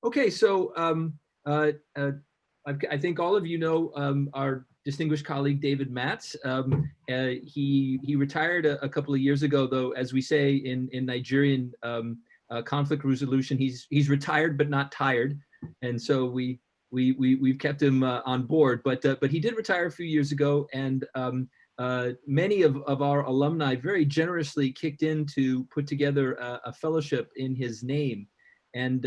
Okay, so I think all of you know our distinguished colleague David Matz. He retired a couple of years ago, though, as we say in Nigerian conflict resolution, he's retired but not tired, and so we've kept him on board. But he did retire a few years ago, and many of our alumni very generously kicked in to put together a fellowship in his name. And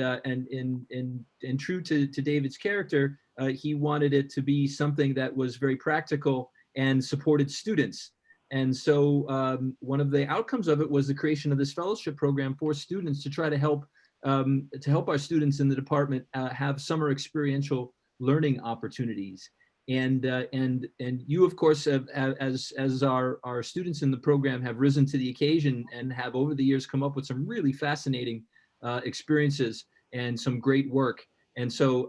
true to David's character, he wanted it to be something that was very practical and supported students. And so one of the outcomes of it was the creation of this fellowship program for students to try to help our students in the department have summer experiential learning opportunities. And you, of course, as our students in the program have risen to the occasion and have over the years come up with some really fascinating experiences and some great work. And so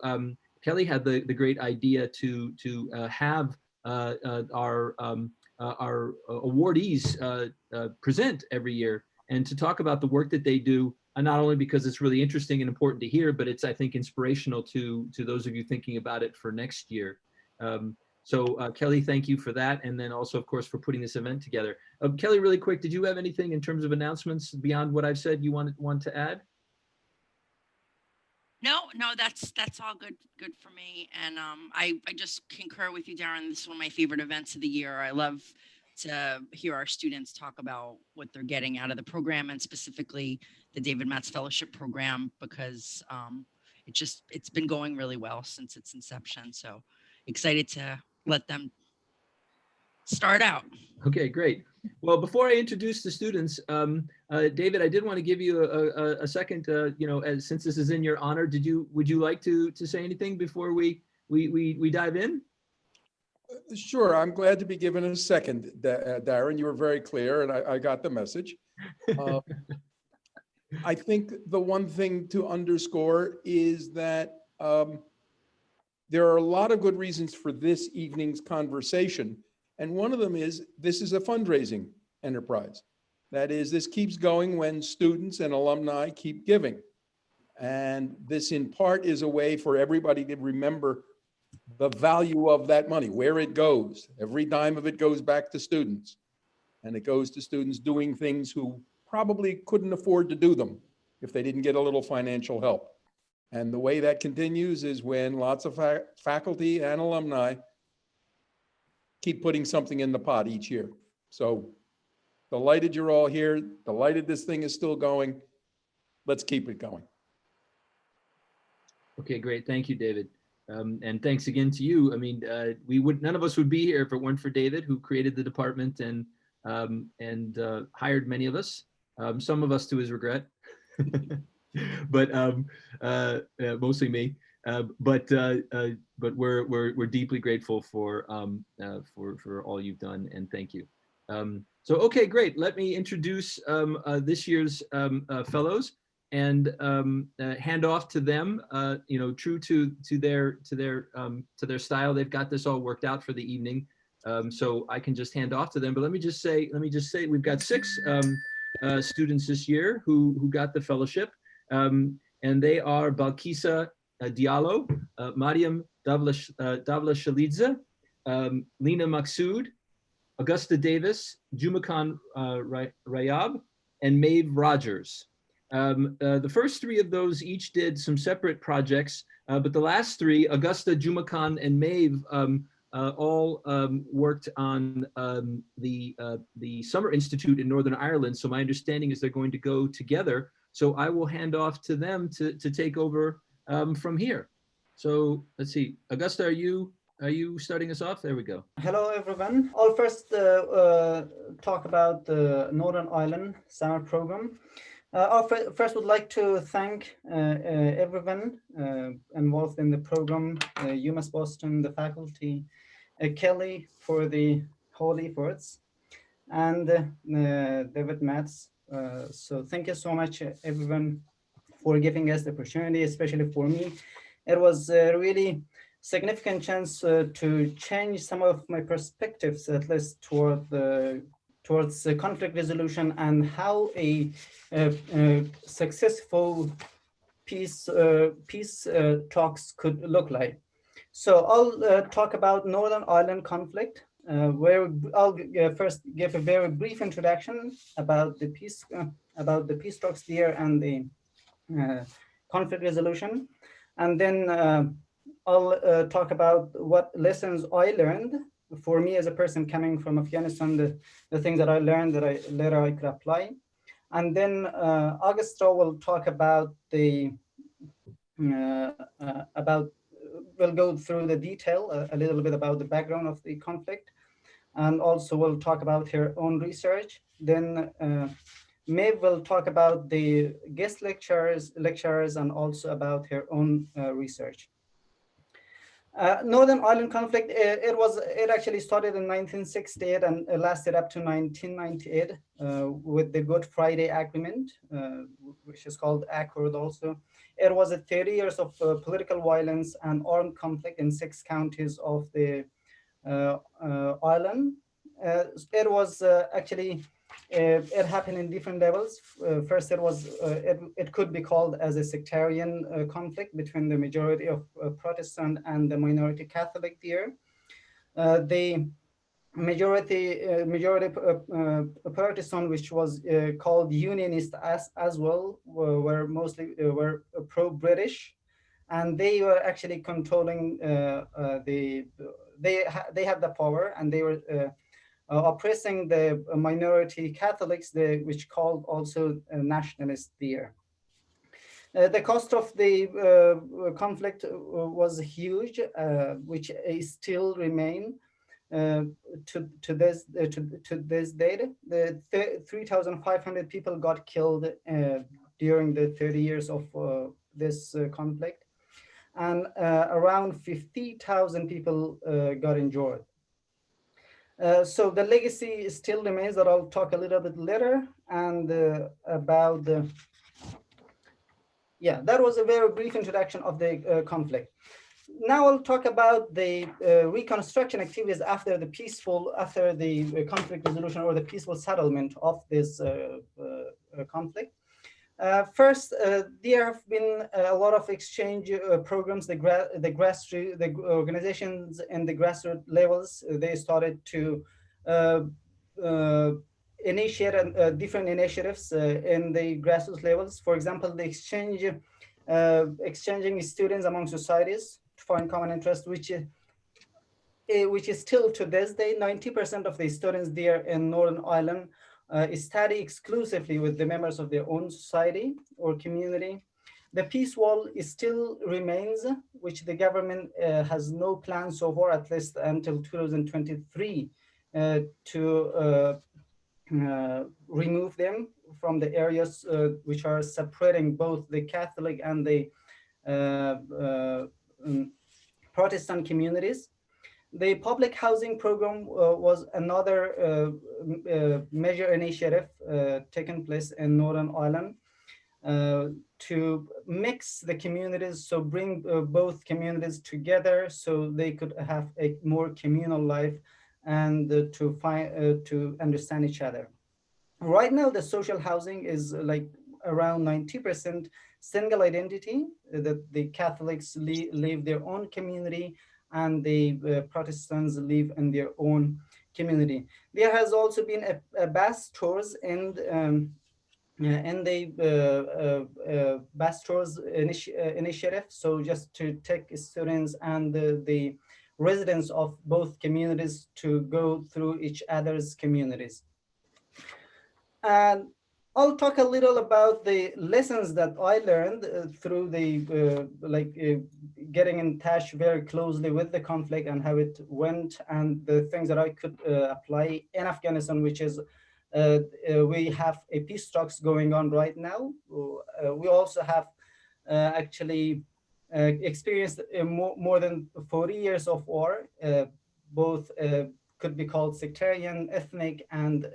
Kelly had the great idea to have our awardees present every year and to talk about the work that they do, not only because it's really interesting and important to hear, but it's, I think, inspirational to those of you thinking about it for next year. So Kelly, thank you for that. And then also, of course, for putting this event together. Kelly, really quick, did you have anything in terms of announcements beyond what I've said you want to add? No, that's all good for me. And I just concur with you, Darren. This is one of my favorite events of the year. I love to hear our students talk about what they're getting out of the program, and specifically the David Matz Fellowship Program, because it's been going really well since its inception. So excited to let them start out. Okay, great. Well, before I introduce the students, David, I did want to give you a second, since this is in your honor, would you like to say anything before we dive in? Sure, I'm glad to be given a second, Darren. You were very clear, and I got the message. I think the one thing to underscore is that there are a lot of good reasons for this evening's conversation. And one of them is this is a fundraising enterprise. That is, this keeps going when students and alumni keep giving. And this in part is a way for everybody to remember the value of that money, where it goes. Every dime of it goes back to students. And it goes to students doing things who probably couldn't afford to do them if they didn't get a little financial help. And the way that continues is when lots of faculty and alumni keep putting something in the pot each year. So delighted you're all here, delighted this thing is still going. Let's keep it going. Okay, great. Thank you, David. And thanks again to you. I mean, none of us would be here if it weren't for David, who created the department and hired many of us, some of us to his regret, but mostly me. But we're deeply grateful for all you've done, and thank you. So okay, great. Let me introduce this year's fellows and hand off to them. True to their style, they've got this all worked out for the evening. So I can just hand off to them. But let me just say we've got 6 students this year who got the fellowship, and they are Balkisa Diallo, Mariam Davla-Shalidzeh, Lena Maksood, Augusta Davis, Jumakan Rayab, and Maeve Rogers. The first 3 of those each did some separate projects, but the last 3, Augusta, Jumakan, and Maeve, all worked on the Summer Institute in Northern Ireland. So my understanding is they're going to go together. So I will hand off to them to take over from here. So let's see, Augusta, are you starting us off? There we go. Hello, everyone. I'll first talk about the Northern Ireland Summer Program. I first would like to thank everyone involved in the program, UMass Boston, the faculty, Kelly for the whole efforts, and David Matz. So thank you so much, everyone, for giving us the opportunity, especially for me. It was a really significant chance to change some of my perspectives, at least towards conflict resolution and how a successful peace talks could look like. So I'll talk about Northern Ireland conflict, where I'll first give a very brief introduction about the peace talks there and the conflict resolution, and then I'll talk about what lessons I learned. For me as a person coming from Afghanistan, the things that I learned that I later I could apply. And then Augusto will talk about we'll go through the detail, a little bit about the background of the conflict, and also we'll talk about her own research. Then Maeve will talk about the guest lecturers, and also about her own research. Northern Ireland conflict, it actually started in 1968 and lasted up to 1998 with the Good Friday Agreement, which is called Accord also. It was 30 years of political violence and armed conflict in 6 counties of the island. It was actually, it happened in different levels. First, it could be called as a sectarian conflict between the majority of Protestant and the minority Catholic there. The majority Protestant, which was called Unionist as well, were mostly pro-British, and they were actually controlling they had the power, and they were oppressing the minority Catholics, which called also nationalists there. The cost of the conflict was huge, which still remain to this date. The 3,500 people got killed during the 30 years of this conflict, and around 50,000 people got injured. So the legacy still remains, that I'll talk a little bit later, and about the, yeah, that was a very brief introduction of the conflict. Now I'll talk about the reconstruction activities after the conflict resolution or the peaceful settlement of this conflict. First, there have been a lot of exchange programs. The organizations in the grassroots levels, they started to initiate different initiatives in the grassroots levels. For example, the exchanging students among societies to find common interest, which is still to this day, 90% of the students there in Northern Ireland study exclusively with the members of their own society or community. The peace wall still remains, which the government has no plan so far, at least until 2023, to remove them from the areas which are separating both the Catholic and the Protestant communities. The public housing program was another major initiative taken place in Northern Ireland to mix the communities, so bring both communities together so they could have a more communal life and to understand each other. Right now, the social housing is like around 90% single identity, that the Catholics live their own community and the Protestants live in their own community. There has also been a bus tours and the bus tours initiative. So just to take students and the residents of both communities to go through each other's communities. And I'll talk a little about the lessons that I learned through the getting in touch very closely with the conflict and how it went, and the things that I could apply in Afghanistan, which is we have a peace talks going on right now. We also have actually experienced more than 40 years of war, both could be called sectarian, ethnic, and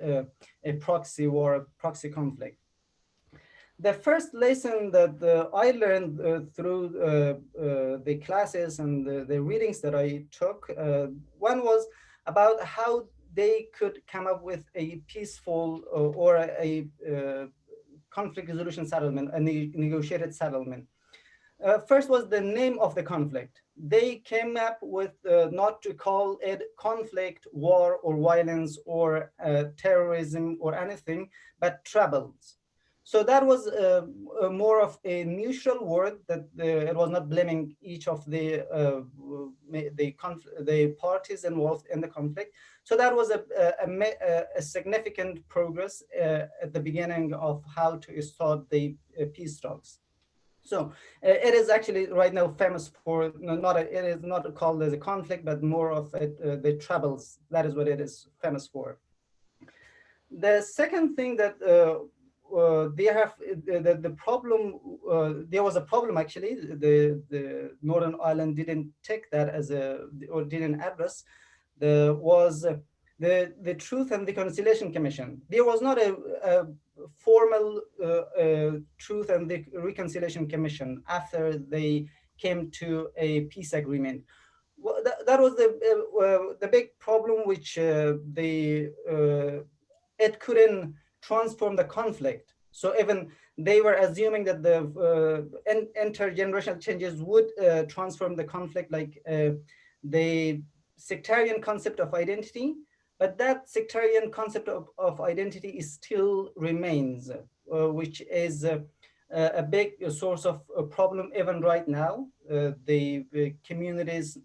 a proxy war, proxy conflict. The first lesson that I learned through the classes and the readings that I took, one was about how they could come up with a peaceful or a conflict resolution settlement, a negotiated settlement. First was the name of the conflict. They came up with not to call it conflict, war, or violence, or terrorism, or anything, but troubles. So that was more of a neutral word, that it was not blaming each of the parties involved in the conflict. So that was a significant progress at the beginning of how to start the peace talks. So it is actually right now famous for it is not called as a conflict, but more of the troubles. That is what it is famous for. The second thing that they have the problem, there was a problem actually. The Northern Ireland didn't take that as or didn't address. Was the Truth and Reconciliation Commission. There was not a formal Truth and the Reconciliation Commission after they came to a peace agreement. Well, that was the big problem, which it couldn't transform the conflict. So even they were assuming that the intergenerational changes would transform the conflict, like the sectarian concept of identity, but that sectarian concept of identity is still remains, which is a big source of a problem even right now. The communities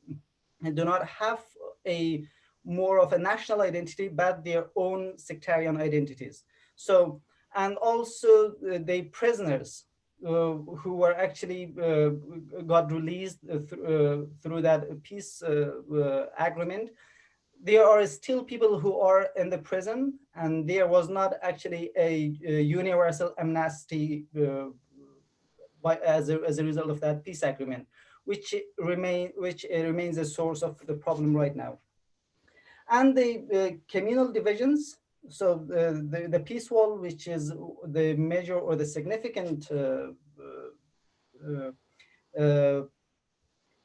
do not have a more of a national identity, but their own sectarian identities. So, and also the prisoners who were actually got released through that peace agreement, there are still people who are in the prison, and there was not actually a universal amnesty as a result of that peace agreement, which remains a source of the problem right now. And the communal divisions. So the peace wall, which is the major or the significant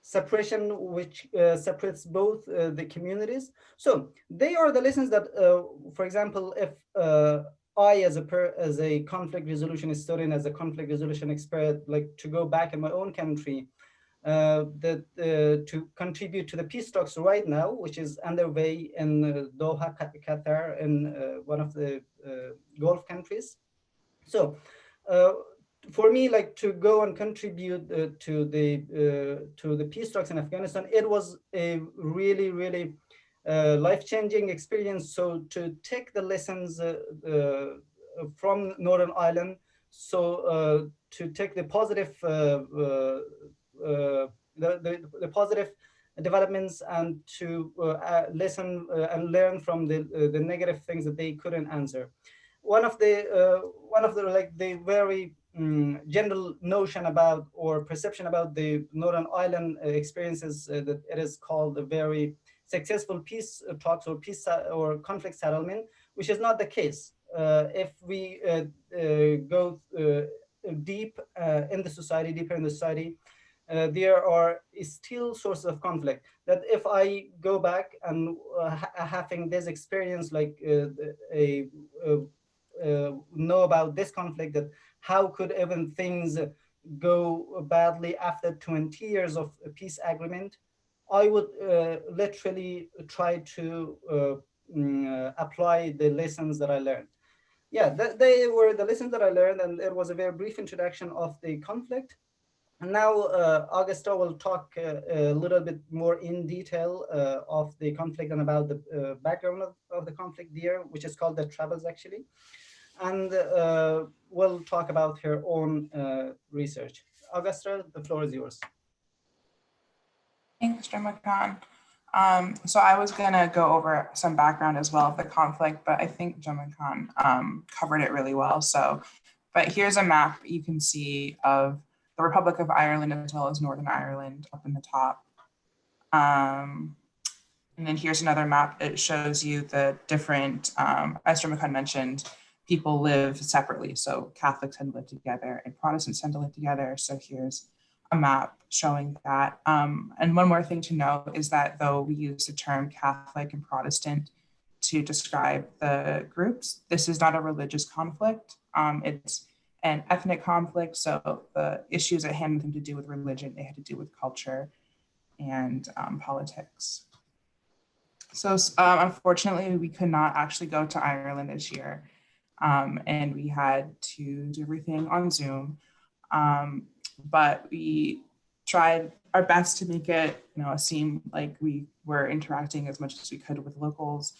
separation, which separates both the communities. So they are the lessons that, for example, if I, as a conflict resolution historian, as a conflict resolution expert, like to go back in my own country, to contribute to the peace talks right now, which is underway in Doha, Qatar, in one of the Gulf countries. So for me, like to go and contribute to the peace talks in Afghanistan, it was a really, really life-changing experience. So to take the lessons from Northern Ireland, so to take the positive the positive developments, and to listen and learn from the negative things that they couldn't answer. One of the like the very general notion about or perception about the Northern Ireland experiences that it is called a very successful peace talks or peace or conflict settlement, which is not the case. If we go deep in the society, deeper in the society, there are still sources of conflict that if I go back and having this experience, like know about this conflict, that how could even things go badly after 20 years of a peace agreement, I would literally try to apply the lessons that I learned. Yeah, they were the lessons that I learned, and it was a very brief introduction of the conflict. And now Augusta will talk a little bit more in detail of the conflict and about the background of the conflict there, which is called the troubles actually. And we'll talk about her own research. Augusta, the floor is yours. Thanks, Jamakan. So I was gonna go over some background as well of the conflict, but I think Jamakan covered it really well. So, but here's a map you can see of the Republic of Ireland as well as Northern Ireland up in the top. And then here's another map. It shows you the different, as Jamakan mentioned, people live separately. So Catholics tend to live together and Protestants tend to live together. So here's a map showing that. And one more thing to know is that though we use the term Catholic and Protestant to describe the groups, this is not a religious conflict. It's and ethnic conflict. So the issues at hand had nothing to do with religion, they had to do with culture and politics. So unfortunately, we could not actually go to Ireland this year. And we had to do everything on Zoom. But we tried our best to make it, seem like we were interacting as much as we could with locals.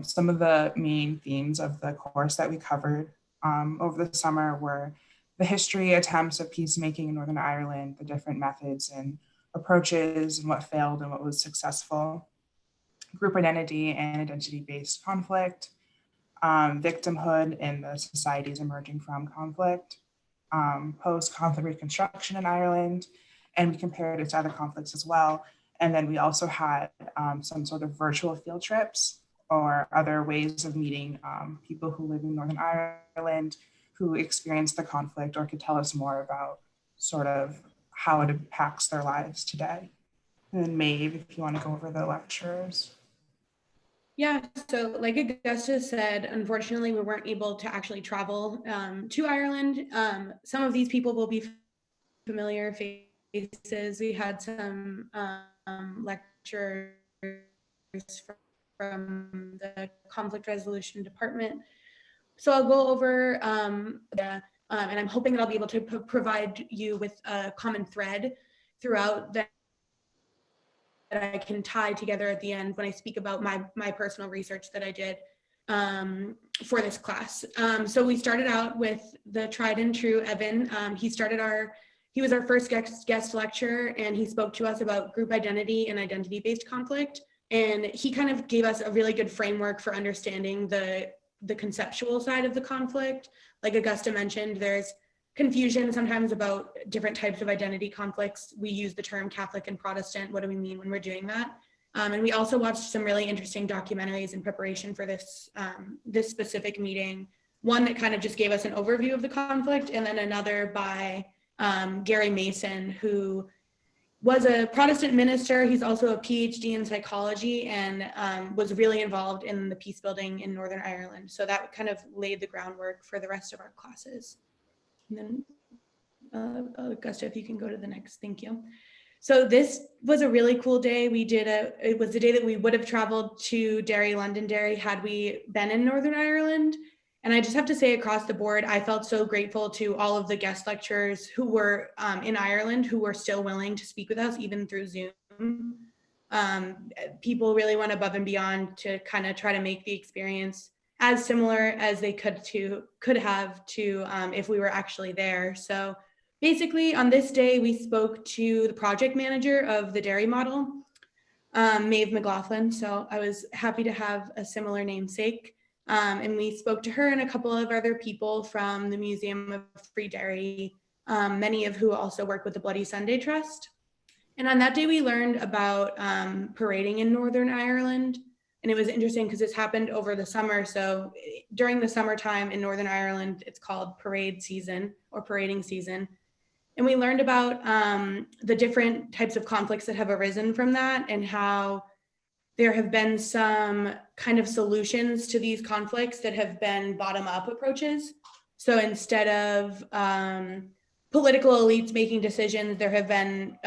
Some of the main themes of the course that we covered over the summer were the history, attempts of peacemaking in Northern Ireland, the different methods and approaches and what failed and what was successful, group identity and identity-based conflict, victimhood in the societies emerging from conflict, post-conflict reconstruction in Ireland, and we compared it to other conflicts as well. And then we also had some sort of virtual field trips or other ways of meeting people who live in Northern Ireland who experienced the conflict or could tell us more about sort of how it impacts their lives today. And then Maeve, if you want to go over the lectures. Yeah, so like Augusta said, unfortunately, we weren't able to actually travel to Ireland. Some of these people will be familiar faces. We had some lecturers from the conflict resolution department. So I'll go over and I'm hoping that I'll be able to provide you with a common thread throughout that I can tie together at the end when I speak about my personal research that I did for this class. So we started out with the tried and true Evan. He was our first guest lecturer, and he spoke to us about group identity and identity-based conflict. And he kind of gave us a really good framework for understanding the conceptual side of the conflict. Like Augusta mentioned, there's confusion sometimes about different types of identity conflicts. We use the term Catholic and Protestant. What do we mean when we're doing that? And we also watched some really interesting documentaries in preparation for this specific meeting. One that kind of just gave us an overview of the conflict, and then another by Gary Mason, who was a Protestant minister. He's also a PhD in psychology and was really involved in the peace building in Northern Ireland. So that kind of laid the groundwork for the rest of our classes. And then Augusta, if you can go to the next, thank you. So this was a really cool day. It was the day that we would have traveled to Derry, Londonderry, had we been in Northern Ireland. And I just have to say, across the board, I felt so grateful to all of the guest lecturers who were in Ireland, who were still willing to speak with us, even through Zoom. People really went above and beyond to kind of try to make the experience as similar as they could have to if we were actually there. So basically on this day, we spoke to the project manager of the Derry model, Maeve McLaughlin. So I was happy to have a similar namesake. And we spoke to her and a couple of other people from the Museum of Free Derry, many of who also work with the Bloody Sunday Trust. And on that day, we learned about parading in Northern Ireland. And it was interesting because this happened over the summer. So during the summertime in Northern Ireland, it's called parade season or parading season. And we learned about the different types of conflicts that have arisen from that and how there have been some kind of solutions to these conflicts that have been bottom-up approaches. So instead of political elites making decisions, there have been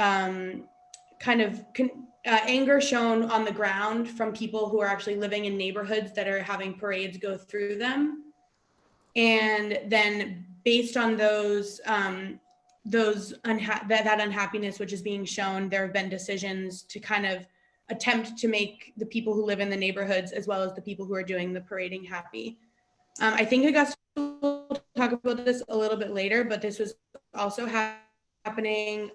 anger shown on the ground from people who are actually living in neighborhoods that are having parades go through them. And then based on that unhappiness which is being shown, there have been decisions to kind of attempt to make the people who live in the neighborhoods as well as the people who are doing the parading happy. I think Augusta will talk about this a little bit later, but this was also happening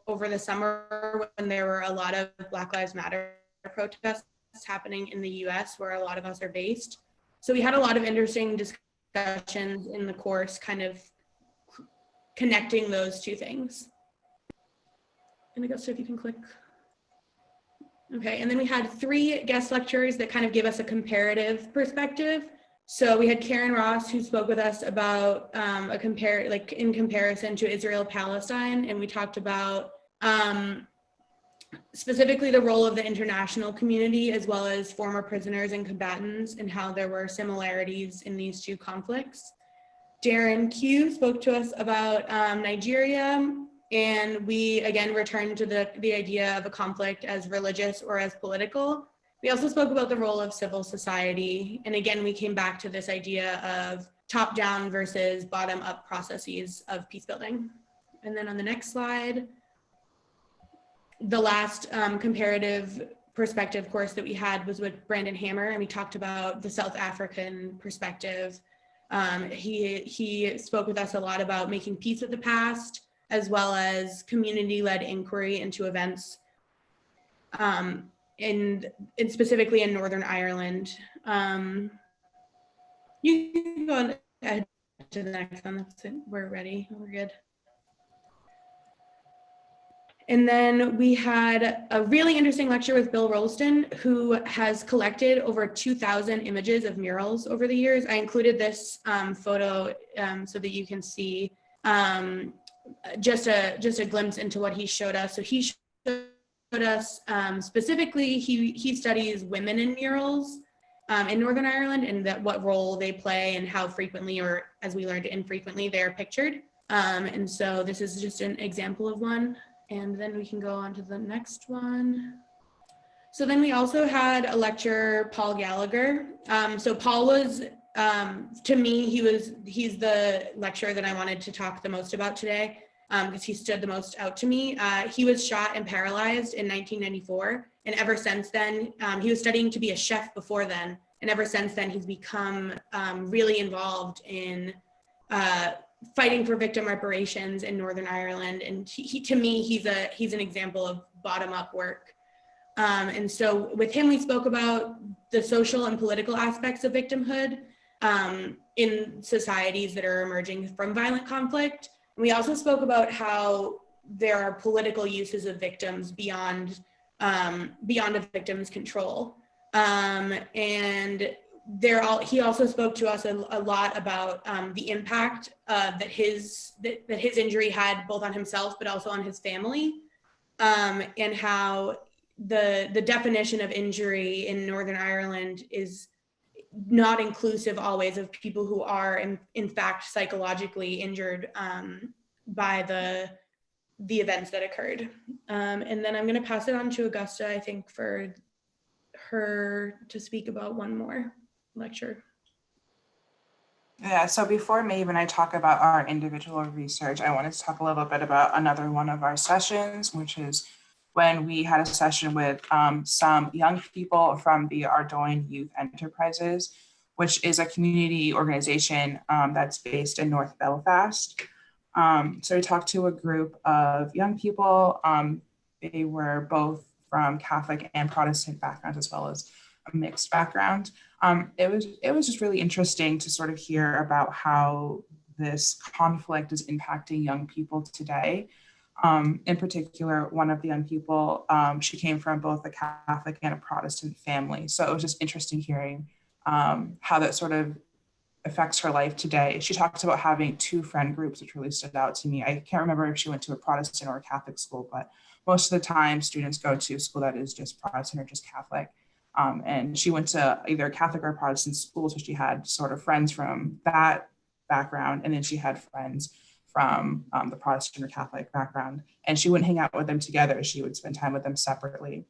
over the summer when there were a lot of Black Lives Matter protests happening in the US where a lot of us are based. So we had a lot of interesting discussions in the course kind of connecting those two things. And Augusta, if you can click. Okay, and then we had 3 guest lecturers that kind of give us a comparative perspective. So we had Karen Ross, who spoke with us about in comparison to Israel-Palestine, and we talked about specifically the role of the international community as well as former prisoners and combatants and how there were similarities in these two conflicts. Darren Q spoke to us about Nigeria, and we again returned to the idea of a conflict as religious or as political. We also spoke about the role of civil society, and again we came back to this idea of top-down versus bottom-up processes of peace building. And then on the next slide, the last comparative perspective course that we had was with Brandon Hammer, and we talked about the South African perspective. He spoke with us a lot about making peace with the past, as well as community-led inquiry into events, and specifically in Northern Ireland. You can go ahead to the next one. That's it. We're ready. We're good. And then we had a really interesting lecture with Bill Rolston, who has collected over 2,000 images of murals over the years. I included this photo so that you can see just a glimpse into what he showed us. So he showed us specifically, he studies women in murals in Northern Ireland, and that what role they play and how frequently, or as we learned, infrequently, they're pictured. And so this is just an example of one. And then we can go on to the next one. So then we also had a lecture, Paul Gallagher. So Paul was, to me, he's the lecturer that I wanted to talk the most about today, because he stood the most out to me. He was shot and paralyzed in 1994. And ever since then, he was studying to be a chef before then. And ever since then, he's become really involved in fighting for victim reparations in Northern Ireland. And he to me, he's an example of bottom-up work. And so with him, we spoke about the social and political aspects of victimhood in societies that are emerging from violent conflict. And we also spoke about how there are political uses of victims beyond a victim's control. And he also spoke to us a lot about the impact that his injury had both on himself but also on his family, and how the definition of injury in Northern Ireland is not inclusive always of people who are in fact psychologically injured by the events that occurred. And then I'm going to pass it on to Augusta, I think, for her to speak about one more lecture. Yeah, so before Maeve and I talk about our individual research, I wanted to talk a little bit about another one of our sessions, which is when we had a session with some young people from the Ardoyne Youth Enterprises, which is a community organization that's based in North Belfast. So we talked to a group of young people. They were both from Catholic and Protestant backgrounds, as well as a mixed background. It was just really interesting to sort of hear about how this conflict is impacting young people today. In particular, one of the young people, she came from both a Catholic and a Protestant family. So it was just interesting hearing how that sort of affects her life today. She talked about having two friend groups, which really stood out to me. I can't remember if she went to a Protestant or a Catholic school, but most of the time students go to a school that is just Protestant or just Catholic. And she went to either a Catholic or Protestant school, so she had sort of friends from that background, and then she had friends from the Protestant or Catholic background, and she wouldn't hang out with them together. She would spend time with them separately.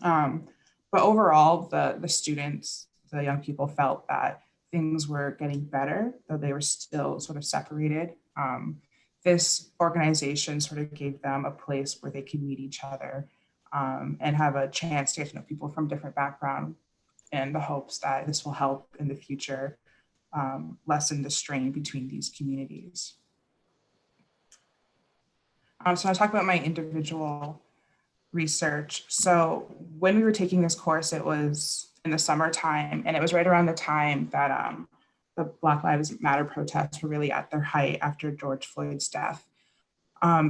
But overall, the students, the young people, felt that things were getting better, though they were still sort of separated. This organization sort of gave them a place where they could meet each other and have a chance to get to know people from different backgrounds, in the hopes that this will help in the future lessen the strain between these communities. So I'll talk about my individual research. So when we were taking this course, it was in the summertime, and it was right around the time that the Black Lives Matter protests were really at their height after George Floyd's death.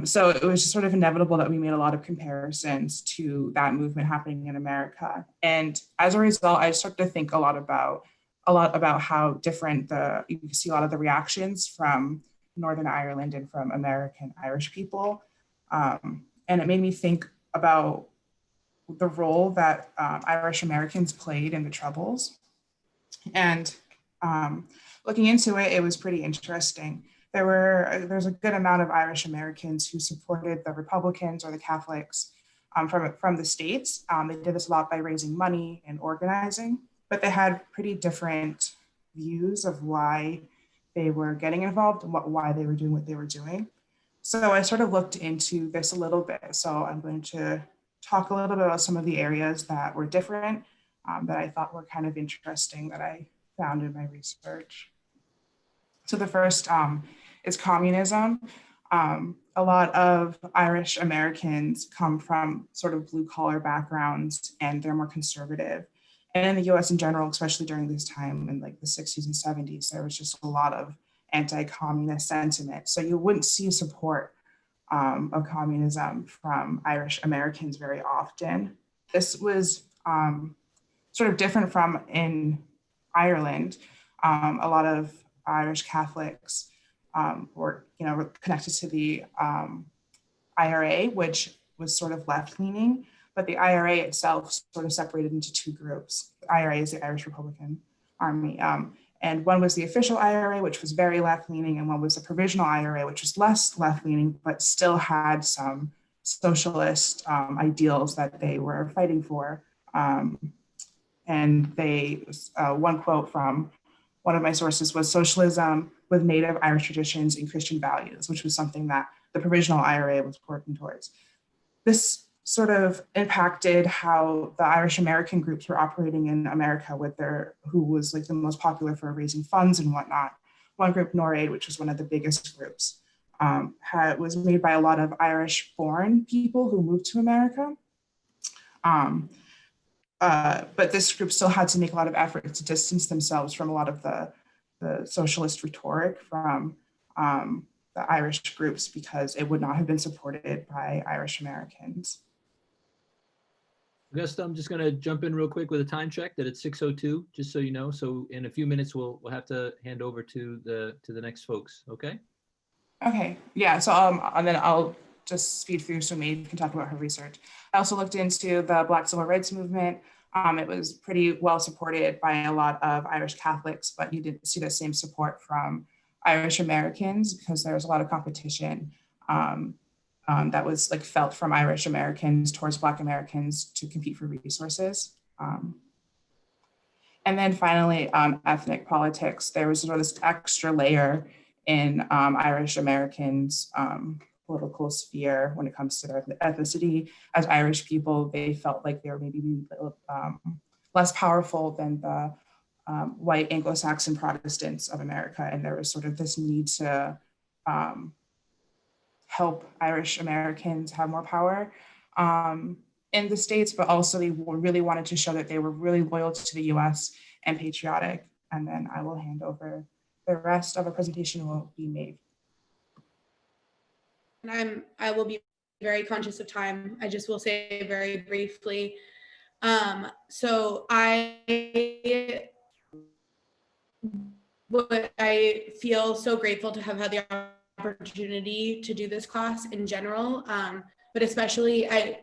So it was just sort of inevitable that we made a lot of comparisons to that movement happening in America. And as a result, I started to think a lot about how different you can see a lot of the reactions from Northern Ireland and from American Irish people. And it made me think about the role that Irish Americans played in the Troubles. And looking into it, it was pretty interesting. There's a good amount of Irish Americans who supported the Republicans or the Catholics from the States. They did this a lot by raising money and organizing, but they had pretty different views of why they were getting involved and why they were doing what they were doing. So I sort of looked into this a little bit. So I'm going to talk a little bit about some of the areas that were different, that I thought were kind of interesting that I found in my research. So the first is communism. A lot of Irish Americans come from sort of blue collar backgrounds and they're more conservative. And in the US in general, especially during this time in like the 60s and 70s, there was just a lot of anti-communist sentiment. So you wouldn't see support of communism from Irish Americans very often. This was sort of different from in Ireland. A lot of Irish Catholics were connected to the IRA, which was sort of left-leaning, but the IRA itself sort of separated into two groups. The IRA is the Irish Republican Army, and one was the official IRA, which was very left-leaning, and one was the provisional IRA, which was less left-leaning, but still had some socialist ideals that they were fighting for. And they, one quote from one of my sources was socialism with native Irish traditions and Christian values, which was something that the provisional IRA was working towards. This sort of impacted how the Irish American groups were operating in America with who was like the most popular for raising funds and whatnot. One group, NORAID, which was one of the biggest groups, was made by a lot of Irish born people who moved to America. But this group still had to make a lot of effort to distance themselves from a lot of the socialist rhetoric from the Irish groups because it would not have been supported by Irish Americans. Augusta, I'm just going to jump in real quick with a time check that it's 6:02, just so you know. So in a few minutes, we'll have to hand over to the next folks. Okay. Okay. Yeah. So and then I'll just speed through so Maeve can talk about her research. I also looked into the Black Civil Rights Movement. It was pretty well supported by a lot of Irish Catholics, but you didn't see the same support from Irish Americans because there was a lot of competition that was like felt from Irish Americans towards Black Americans to compete for resources. And then finally, ethnic politics. There was sort of this extra layer in Irish Americans' political sphere when it comes to their ethnicity. As Irish people, they felt like they were maybe less powerful than the white Anglo-Saxon Protestants of America. And there was sort of this need to help Irish Americans have more power in the States, but also they really wanted to show that they were really loyal to the US and patriotic. And then I will hand over the rest of our presentation will be made. And I will be very conscious of time. I just will say very briefly. So I feel so grateful to have had the opportunity to do this class in general, but especially I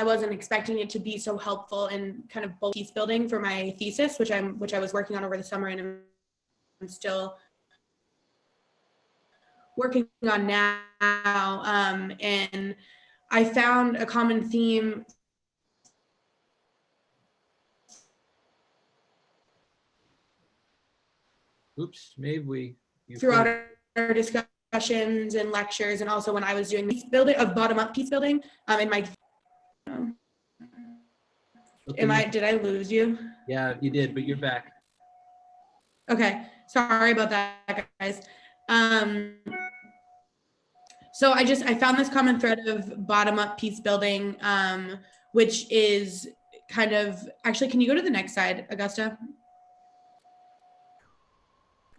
wasn't expecting it to be so helpful in kind of both piece building for my thesis, which I was working on over the summer and I'm still working on now. And I found a common theme Oops, maybe throughout our discussions and lectures, and also when I was doing piece building of bottom-up piece building in my. Okay. Did I lose you? Yeah, you did, but you're back. Okay, sorry about that, guys. So I found this common thread of bottom-up piece building, which is kind of, actually, can you go to the next slide, Augusta?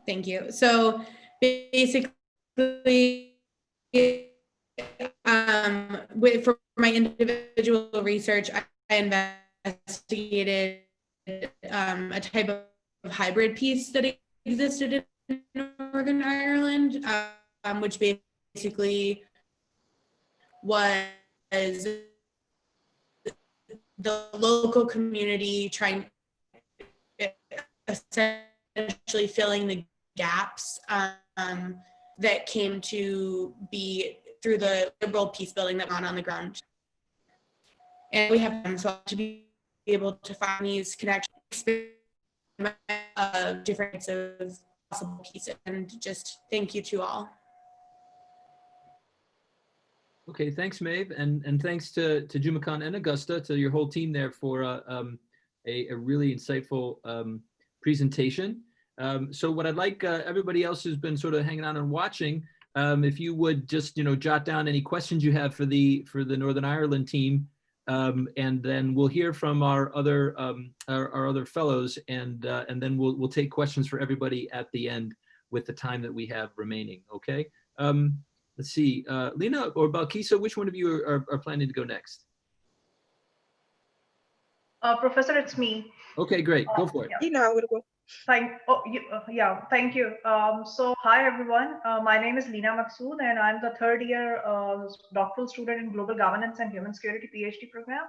Thank you. So basically, for my individual research, I investigated a type of hybrid piece that existed in Northern Ireland, which basically was the local community trying essentially filling the gaps that came to be through the liberal peace building that went on the ground. And we have them, so to be able to find these connections of different types of possible pieces, and just thank you to all. Okay, thanks, Maeve, and thanks to Jumakan and Augusta, to your whole team there for a really insightful presentation. So what I'd like everybody else who's been sort of hanging out and watching, if you would just jot down any questions you have for the Northern Ireland team, and then we'll hear from our other fellows, and then we'll take questions for everybody at the end with the time that we have remaining. Okay. Let's see, Lena or Balkisa, which one of you are planning to go next? Professor, it's me. Okay, great. Go for it. Yeah. Lena, I would go. Thank you. So hi, everyone. My name is Lina Maksood, and I'm the third year doctoral student in Global Governance and Human Security PhD program.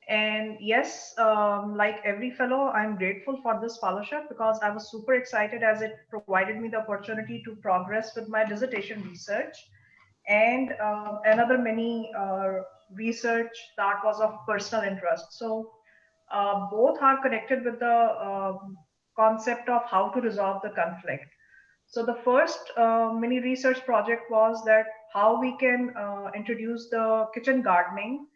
And yes, like every fellow, I'm grateful for this fellowship because I was super excited as it provided me the opportunity to progress with my dissertation research and another many research that was of personal interest. So both are connected with the concept of how to resolve the conflict. So the first mini research project was that how we can introduce the kitchen gardening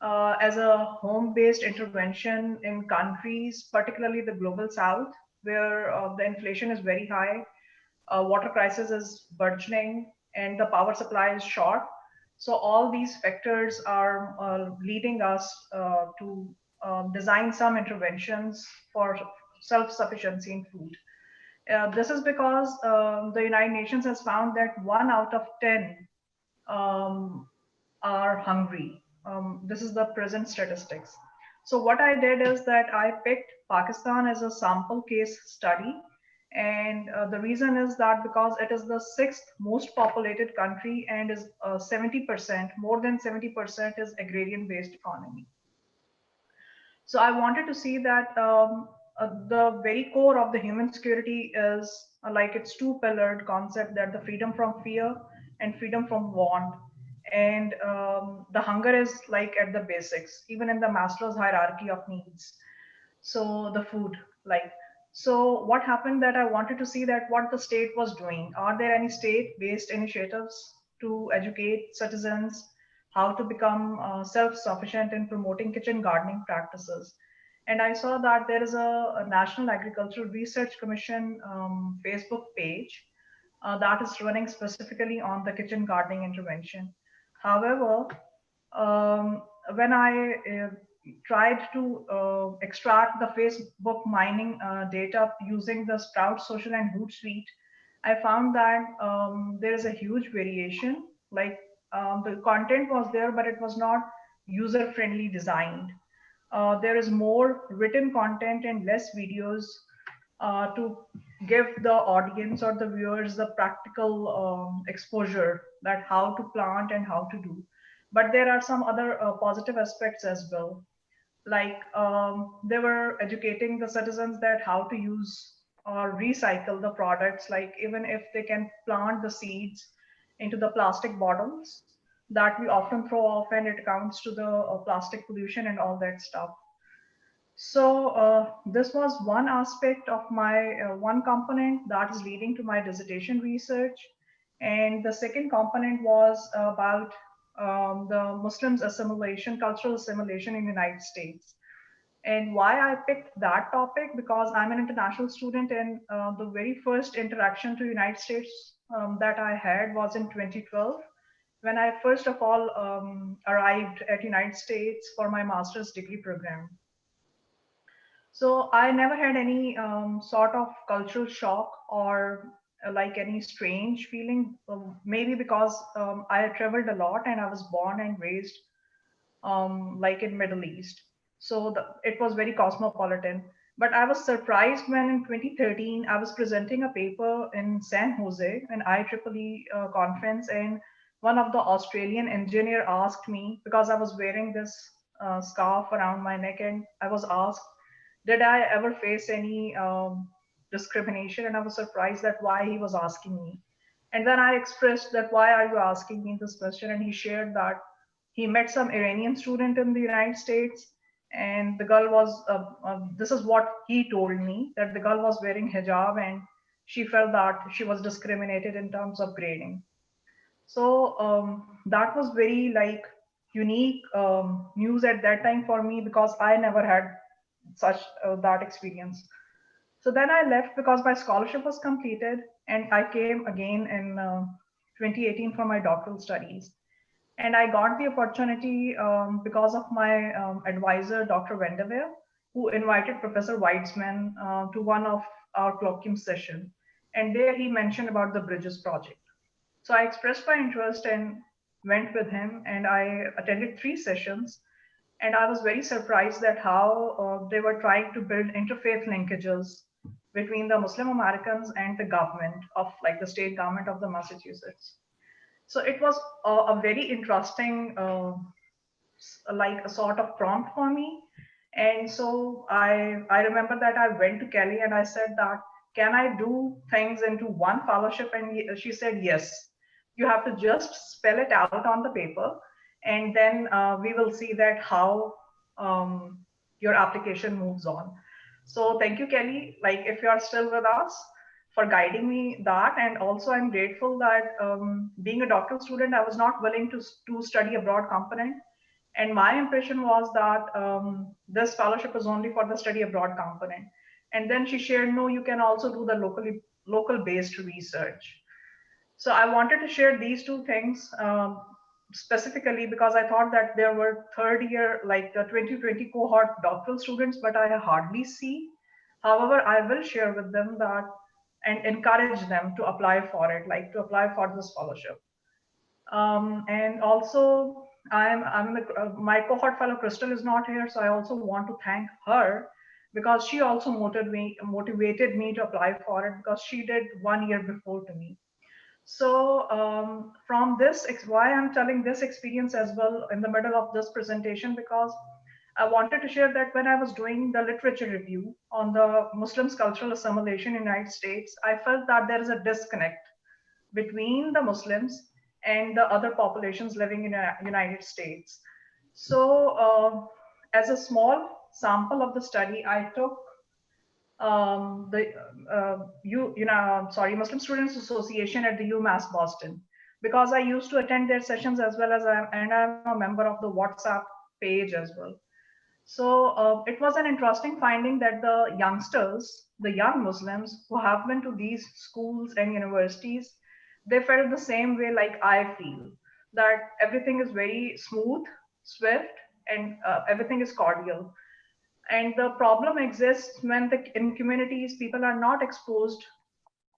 as a home-based intervention in countries, particularly the global south, where the inflation is very high, water crisis is burgeoning, and the power supply is short. So all these factors are leading us to design some interventions for self-sufficiency in food. This is because the United Nations has found that 1 out of 10 are hungry. This is the present statistics. So what I did is that I picked Pakistan as a sample case study. And the reason is that because it is the 6th most populated country and is 70%, more than 70% is agrarian based economy. So I wanted to see that the very core of the human security is like it's two-pillared concept, that the freedom from fear and freedom from want. And the hunger is like at the basics, even in the Maslow's hierarchy of needs. So the food, like, so what happened that I wanted to see that what the state was doing. Are there any state-based initiatives to educate citizens how to become self-sufficient in promoting kitchen gardening practices? And I saw that there is a National Agricultural Research Commission Facebook page that is running specifically on the kitchen gardening intervention. However, when I tried to extract the Facebook mining data using the Sprout Social and Hootsuite, I found that there is a huge variation. Like the content was there, but it was not user-friendly designed. There is more written content and less videos to give the audience or the viewers the practical exposure that how to plant and how to do. But there are some other positive aspects as well. Like they were educating the citizens that how to use or recycle the products, like even if they can plant the seeds into the plastic bottles that we often throw off, and it counts to the plastic pollution and all that stuff. So this was one aspect of my one component that is leading to my dissertation research. And the second component was about the Muslims assimilation, cultural assimilation in the United States. And why I picked that topic, because I'm an international student, and the very first interaction to United States that I had was in 2012, when I first of all arrived at United States for my master's degree program. So I never had any sort of cultural shock or like any strange feeling, maybe because I traveled a lot and I was born and raised like in Middle East. So it was very cosmopolitan. But I was surprised when in 2013, I was presenting a paper in San Jose, an IEEE conference, and one of the Australian engineer asked me, because I was wearing this scarf around my neck, and I was asked, did I ever face any discrimination, and I was surprised that why he was asking me. And then I expressed that why are you asking me this question, and he shared that he met some Iranian student in the United States, and the girl was this is what he told me, that the girl was wearing hijab and she felt that she was discriminated in terms of grading. So that was very like unique news at that time for me, because I never had such that experience. So then I left because my scholarship was completed, and I came again in 2018 for my doctoral studies. And I got the opportunity because of my advisor, Dr. Vanderweer, who invited Professor Weitzman to one of our colloquium session. And there he mentioned about the Bridges project. So I expressed my interest and went with him, and I attended 3 sessions. And I was very surprised at how they were trying to build interfaith linkages between the Muslim Americans and the government of, like, the state government of the Massachusetts. So it was a very interesting, like a sort of prompt for me. And so I remember that I went to Kelly and I said that, can I do things into one fellowship? And she said, yes, you have to just spell it out on the paper, and then we will see that how your application moves on. So thank you, Kelly, like if you are still with us, for guiding me that. And also I'm grateful that being a doctoral student, I was not willing to study abroad component. And my impression was that this fellowship is only for the study abroad component. And then she shared, no, you can also do the local based research. So I wanted to share these two things specifically because I thought that there were third year, like the 2020 cohort doctoral students, but I hardly see. However, I will share with them that and encourage them to apply for it, like to apply for the scholarship. And also, my cohort fellow Crystal is not here, so I also want to thank her because she also motivated me to apply for it, because she did 1 year before to me. So from this, why I'm telling this experience as well in the middle of this presentation, because I wanted to share that when I was doing the literature review on the Muslims' cultural assimilation in the United States, I felt that there is a disconnect between the Muslims and the other populations living in the United States. So as a small sample of the study, I took Muslim Students Association at the UMass Boston, because I used to attend their sessions as well as I'm a member of the WhatsApp page as well. So it was an interesting finding that the youngsters, the young Muslims who have been to these schools and universities, they felt the same way like I feel, that everything is very smooth, swift, and everything is cordial. And the problem exists when in communities, people are not exposed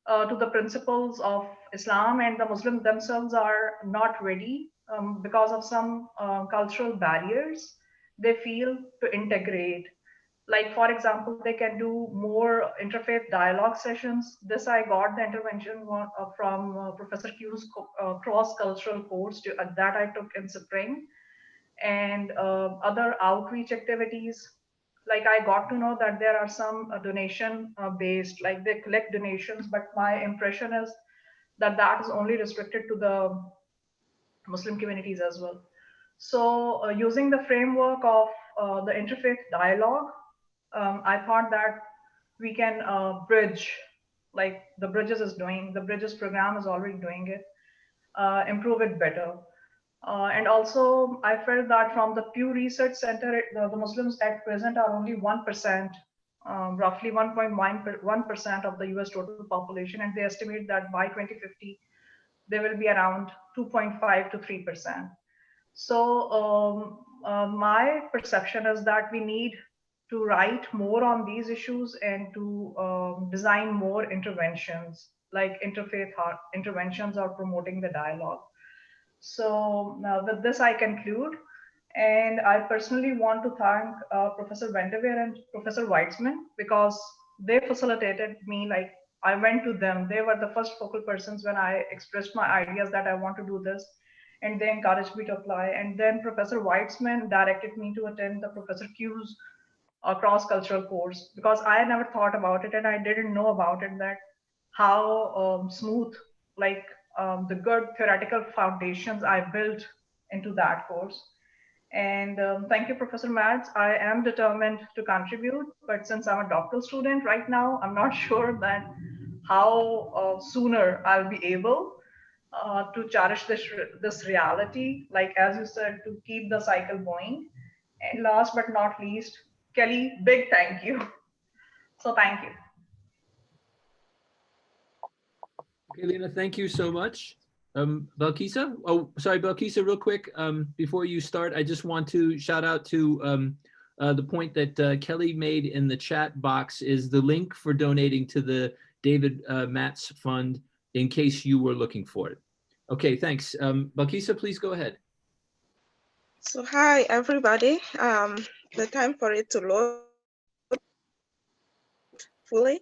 to the principles of Islam, and the Muslims themselves are not ready because of some cultural barriers they feel to integrate. Like, for example, they can do more interfaith dialogue sessions. This I got the intervention from Professor Q's cross-cultural course that I took in spring, and other outreach activities. Like, I got to know that there are some donation based, like they collect donations, but my impression is that that is only restricted to the Muslim communities as well. So using the framework of the interfaith dialogue, I thought that we can bridge, like the Bridges program is already doing it, improve it better. And also, I felt that from the Pew Research Center, the Muslims at present are only 1%, roughly 1.1% of the US total population, and they estimate that by 2050, they will be around 2.5 to 3%. So my perception is that we need to write more on these issues and to design more interventions, like interfaith interventions or promoting the dialogue. So with this, I conclude. And I personally want to thank Professor Vanderveer and Professor Weitzman, because they facilitated me. Like, I went to them. They were the first focal persons when I expressed my ideas that I want to do this. And they encouraged me to apply. And then Professor Weitzman directed me to attend the Professor Q's or cross-cultural course, because I never thought about it and I didn't know about it, that how smooth, like the good theoretical foundations I built into that course. And thank you, Professor Matz. I am determined to contribute, but since I'm a doctoral student right now, I'm not sure that how sooner I'll be able to cherish this reality, like as you said, to keep the cycle going. And last but not least, Kelly, big thank you. So thank you. Okay, Lena, thank you so much. Balkisa? Oh, sorry, Balkisa, real quick, before you start, I just want to shout out to the point that Kelly made in the chat box is the link for donating to the David Matz Fund in case you were looking for it. Okay, thanks. Balkisa, please go ahead. So hi, everybody. The time for it to load fully.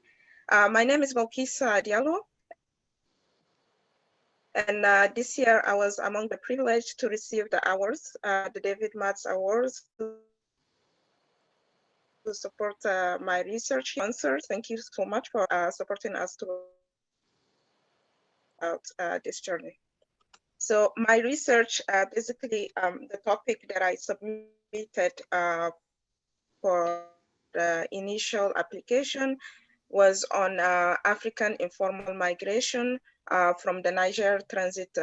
My name is Balkisa Diallo. And this year I was among the privileged to receive the awards, the David Matz Awards, to support my research sponsors. Thank you so much for supporting us throughout this journey. So my research, basically the topic that I submitted for the initial application was on African informal migration from the Niger transit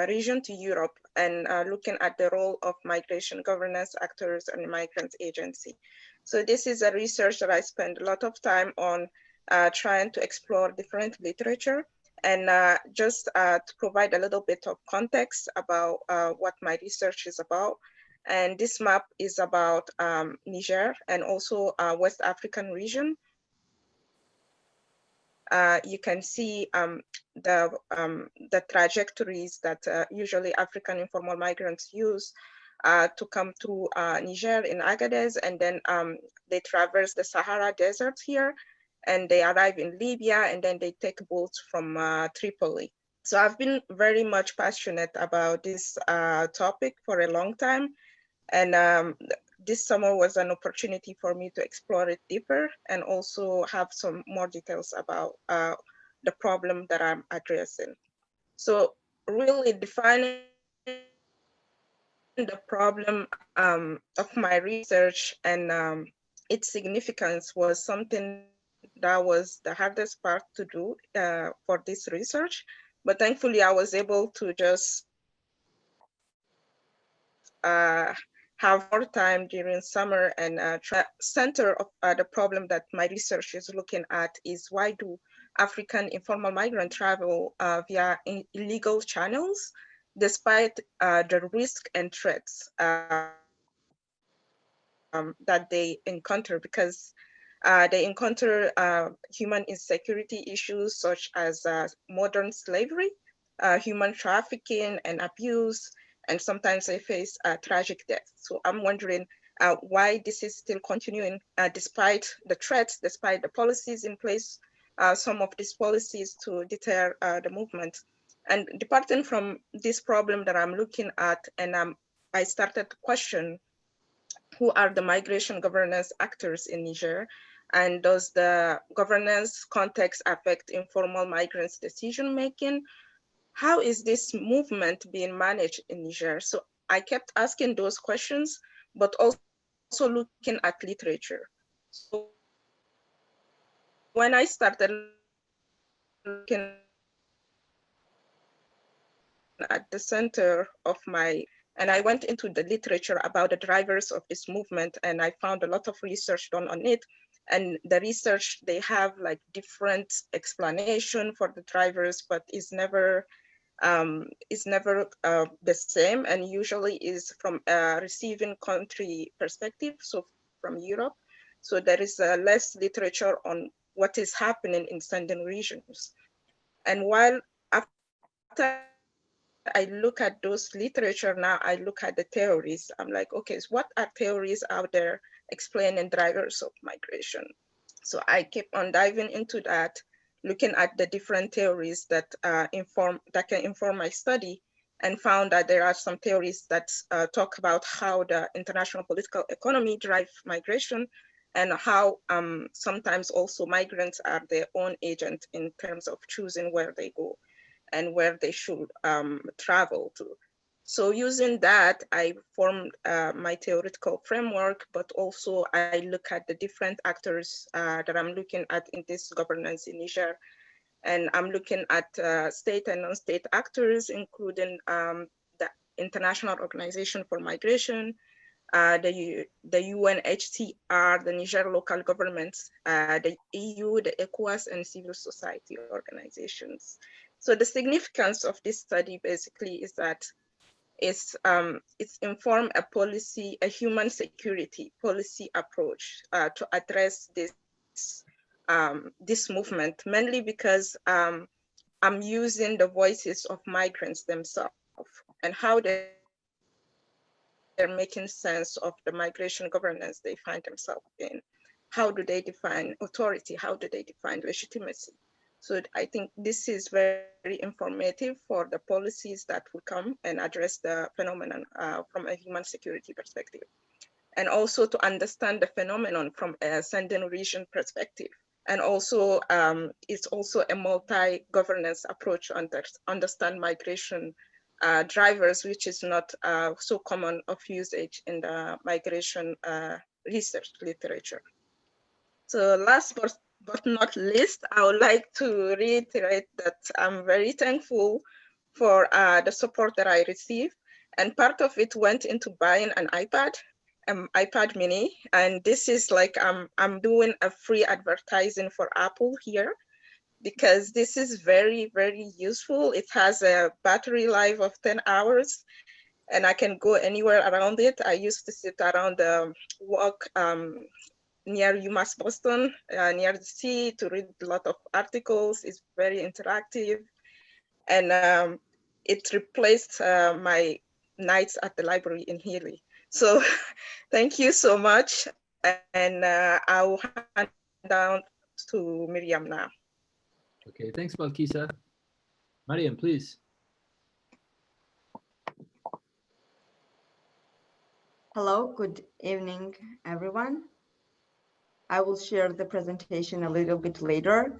region to Europe, and looking at the role of migration governance actors and migrant agency. So this is a research that I spent a lot of time on trying to explore different literature, and just to provide a little bit of context about what my research is about. And this map is about Niger and also West African region. You can see the trajectories that usually African informal migrants use to come through Niger in Agadez, and then they traverse the Sahara Desert here, and they arrive in Libya, and then they take boats from Tripoli. So I've been very much passionate about this topic for a long time. And this summer was an opportunity for me to explore it deeper and also have some more details about the problem that I'm addressing. So really defining the problem of my research and its significance was something that was the hardest part to do for this research. But thankfully I was able to just have more time during summer and center of the problem that my research is looking at is why do African informal migrant travel via illegal channels despite the risk and threats that they encounter, because they encounter human insecurity issues such as modern slavery, human trafficking and abuse, and sometimes they face tragic death. So I'm wondering why this is still continuing despite the threats, despite the policies in place, some of these policies to deter the movement. And departing from this problem that I'm looking at, and I started to question who are the migration governance actors in Niger, and does the governance context affect informal migrants' decision-making? How is this movement being managed in Niger? So I kept asking those questions, but also looking at literature. So when I started looking at the center of and I went into the literature about the drivers of this movement, and I found a lot of research done on it. And the research, they have like different explanation for the drivers, but it's never the same, and usually is from a receiving country perspective, so from Europe. So there is less literature on what is happening in sending regions. And while after I look at those literature now, I look at the theories. I'm like, okay, so what are theories out there explaining drivers of migration? So I keep on diving into that, looking at the different theories that can inform my study, and found that there are some theories that talk about how the international political economy drive migration, and how sometimes also migrants are their own agent in terms of choosing where they go and where they should travel to. So using that, I formed my theoretical framework, but also I look at the different actors that I'm looking at in this governance in Niger. And I'm looking at state and non-state actors, including the International Organization for Migration, the UNHCR, the Niger local governments, the EU, the ECOWAS, and civil society organizations. So the significance of this study basically is that it's informed a policy, a human security policy approach to address this movement, mainly because I'm using the voices of migrants themselves and how they're making sense of the migration governance they find themselves in. How do they define authority? How do they define legitimacy? So I think this is very informative for the policies that will come and address the phenomenon from a human security perspective. And also to understand the phenomenon from a sending region perspective. And also, it's also a multi-governance approach to understand migration drivers, which is not so common of usage in the migration research literature. So last but not least, I would like to reiterate that I'm very thankful for the support that I received. And part of it went into buying an iPad mini. And this is like, I'm doing a free advertising for Apple here, because this is very, very useful. It has a battery life of 10 hours and I can go anywhere around it. I used to sit around the walk near UMass Boston, near the sea, to read a lot of articles. It's very interactive. And it replaced my nights at the library in Healy. So thank you so much. And I'll hand down to Miriam now. Okay, thanks, Balkisa. Mariam, please. Hello, good evening, everyone. I will share the presentation a little bit later.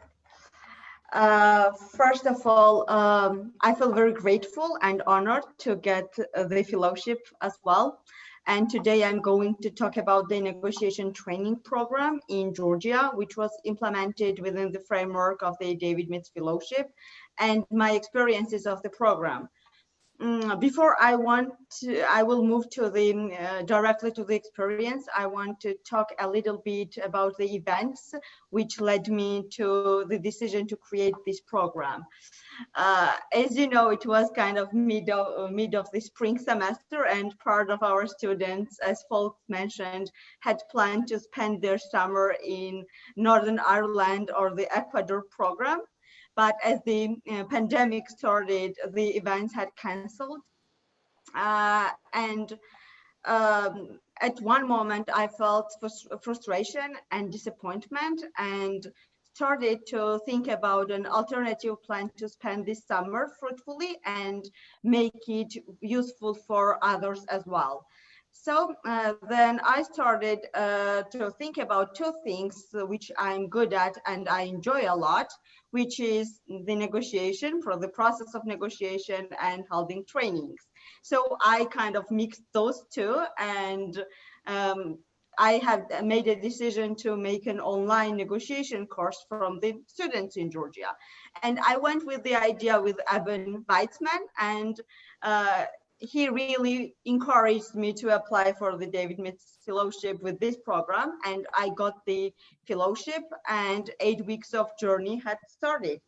First of all, I feel very grateful and honored to get the fellowship as well. And today I'm going to talk about the negotiation training program in Georgia, which was implemented within the framework of the David Matz Fellowship and my experiences of the program. Before I will move to the directly to the experience. I want to talk a little bit about the events which led me to the decision to create this program. As you know, it was kind of mid of the spring semester, and part of our students, as folks mentioned, had planned to spend their summer in Northern Ireland or the Ecuador program. But as the pandemic started, the events had canceled. And at one moment, I felt frustration and disappointment and started to think about an alternative plan to spend this summer fruitfully and make it useful for others as well. So then I started to think about two things which I'm good at and I enjoy a lot, which is the negotiation, for the process of negotiation, and holding trainings. So I kind of mixed those two, and I have made a decision to make an online negotiation course from the students in Georgia. And I went with the idea with Eben Weitzman, and he really encouraged me to apply for the David Matz Fellowship with this program, and I got the fellowship, and 8 weeks of journey had started.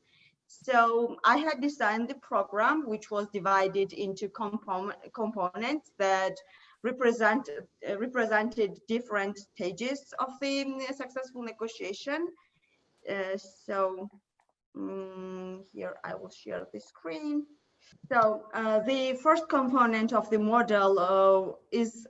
So I had designed the program, which was divided into components that represented different stages of the successful negotiation. Here I will share the screen. So the first component of the model is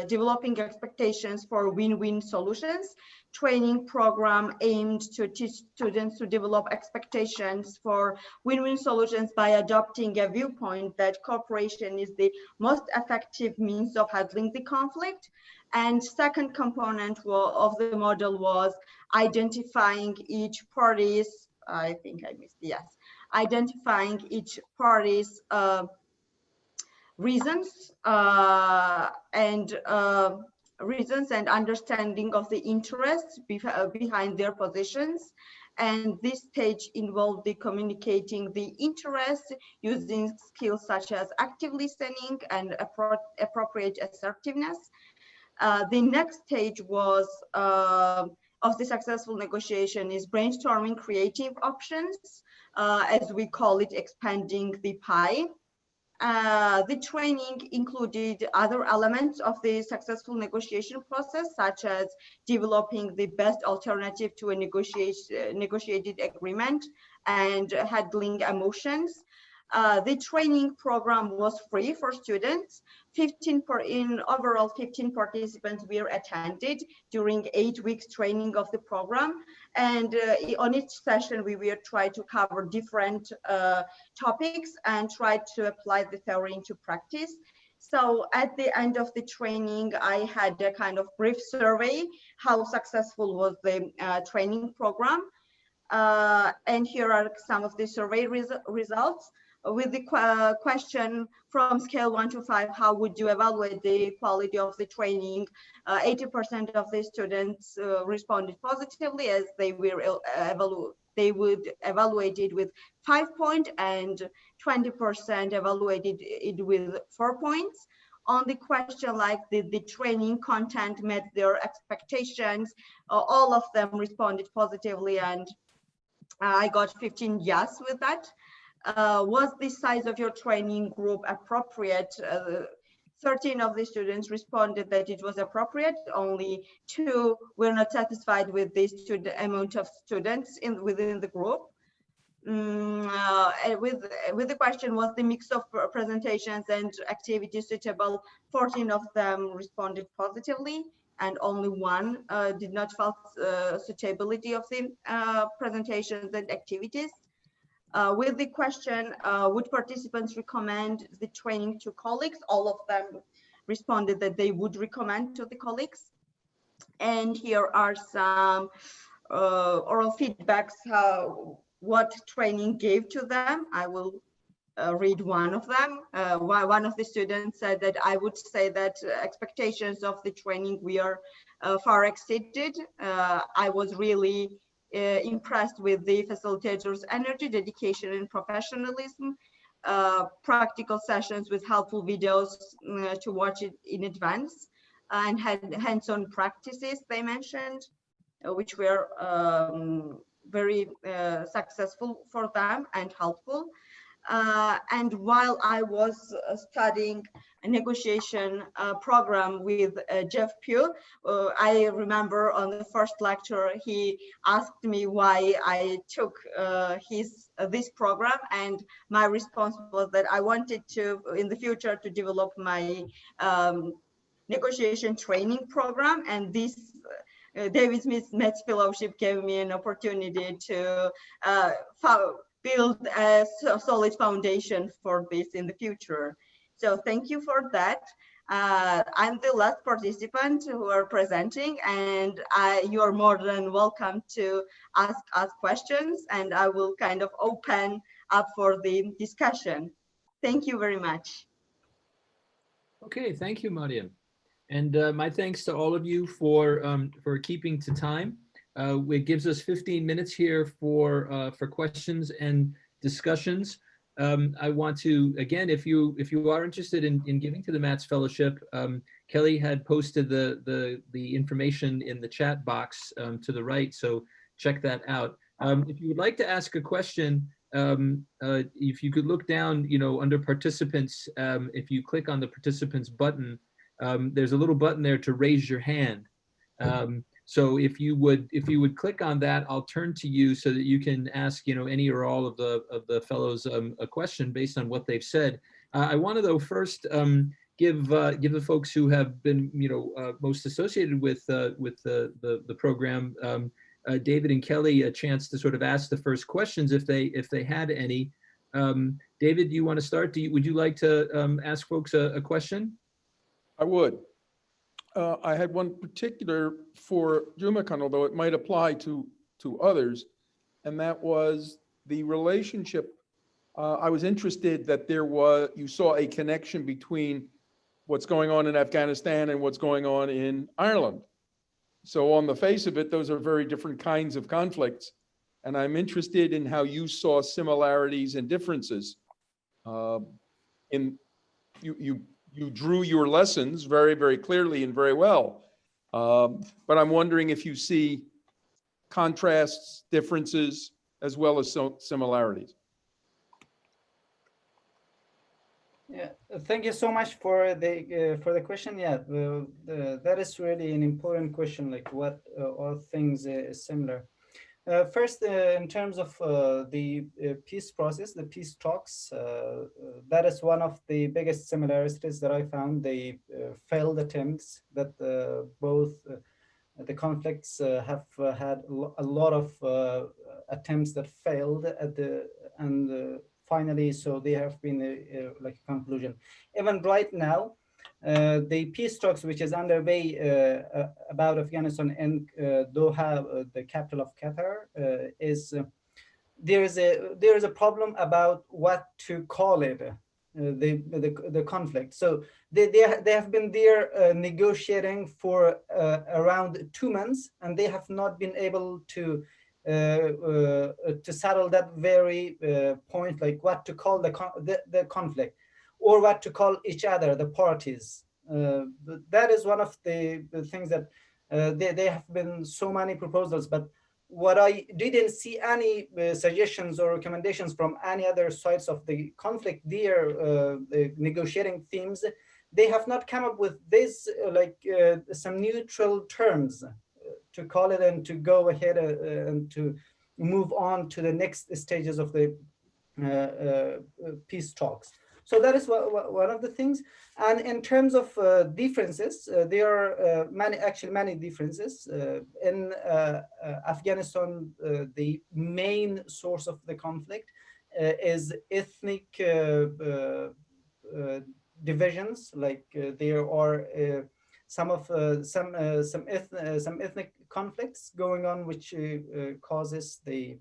developing expectations for win-win solutions, training program aimed to teach students to develop expectations for win-win solutions by adopting a viewpoint that cooperation is the most effective means of handling the conflict, And second component of the model was identifying each party's, I think I missed, yes, identifying each party's reasons and understanding of the interests behind their positions. And this stage involved the communicating the interest using skills such as active listening and appropriate assertiveness. The next stage was of the successful negotiation is brainstorming creative options, as we call it, expanding the pie. The training included other elements of the successful negotiation process, such as developing the best alternative to a negotiated agreement and handling emotions. The training program was free for students. Overall, 15 participants were attended during 8 weeks training of the program. And on each session, we will try to cover different topics and try to apply the theory into practice. So at the end of the training, I had a kind of brief survey, how successful was the training program. And here are some of the survey results. With the question from scale 1 to 5, how would you evaluate the quality of the training? 80% of the students responded positively, as they would evaluate it with 5 points, and 20% evaluated it with 4 points. On the question like the training content met their expectations, all of them responded positively, and I got 15 yes with that. Was the size of your training group appropriate? 13 of the students responded that it was appropriate. Only 2 were not satisfied with the amount of students within the group. With the question, was the mix of presentations and activities suitable? 14 of them responded positively, and only 1 did not felt suitability of the presentations and activities. With the question, would participants recommend the training to colleagues? All of them responded that they would recommend to the colleagues. And here are some oral feedbacks, what training gave to them. I will read one of them. One of the students said that I would say that expectations of the training were far exceeded. I was really impressed with the facilitators' energy, dedication, and professionalism. Practical sessions with helpful videos to watch it in advance, and had hands-on practices they mentioned, which were very successful for them and helpful. And while I was studying a negotiation program with Jeff Pugh, I remember on the first lecture, he asked me why I took this program, and my response was that I wanted to, in the future, to develop my negotiation training program, and this David Smith Matz Fellowship gave me an opportunity to build a solid foundation for this in the future. So thank you for that. I'm the last participant who are presenting, and you are more than welcome to ask us questions, and I will kind of open up for the discussion. Thank you very much. Okay, thank you, Mariam. And my thanks to all of you for keeping to time. It gives us 15 minutes here for questions and discussions. I want to, again, if you are interested in giving to the Matz Fellowship, Kelly had posted the information in the chat box to the right, so check that out. If you would like to ask a question, if you could look down, under participants, if you click on the participants button, there's a little button there to raise your hand. So if you would click on that, I'll turn to you so that you can ask any or all of the fellows a question based on what they've said. I want to though first give the folks who have been most associated with the program, David and Kelly, a chance to sort of ask the first questions if they had any. David, do you want to start? Would you like to ask folks a question? I would. I had one particular for Jumakan, although it might apply to others, and that was the relationship. I was interested that you saw a connection between what's going on in Afghanistan and what's going on in Ireland. So on the face of it, those are very different kinds of conflicts. And I'm interested in how you saw similarities and differences. You drew your lessons very, very clearly and very well. But I'm wondering if you see contrasts, differences, as well as similarities. Yeah, thank you so much for the question. Yeah, that is really an important question. Like, what are things similar? First, in terms of the peace process, the peace talks, that is one of the biggest similarities that I found. The failed attempts that both the conflicts have had a lot of attempts that failed and finally, so they have been like a conclusion. Even right now, the peace talks which is underway about Afghanistan in Doha, the capital of Qatar, is there is a problem about what to call it, the conflict. So they have been there negotiating for around 2 months, and they have not been able to settle that very point, like what to call the conflict, or what to call each other, the parties. That is one of the things that there have been so many proposals, but what I didn't see any suggestions or recommendations from any other sides of the conflict there, the negotiating themes. They have not come up with this some neutral terms to call it and to go ahead and to move on to the next stages of the peace talks. So that is one of the things. And in terms of differences, there are many differences. In Afghanistan, the main source of the conflict is ethnic divisions. Like there are some ethnic conflicts going on, which causes the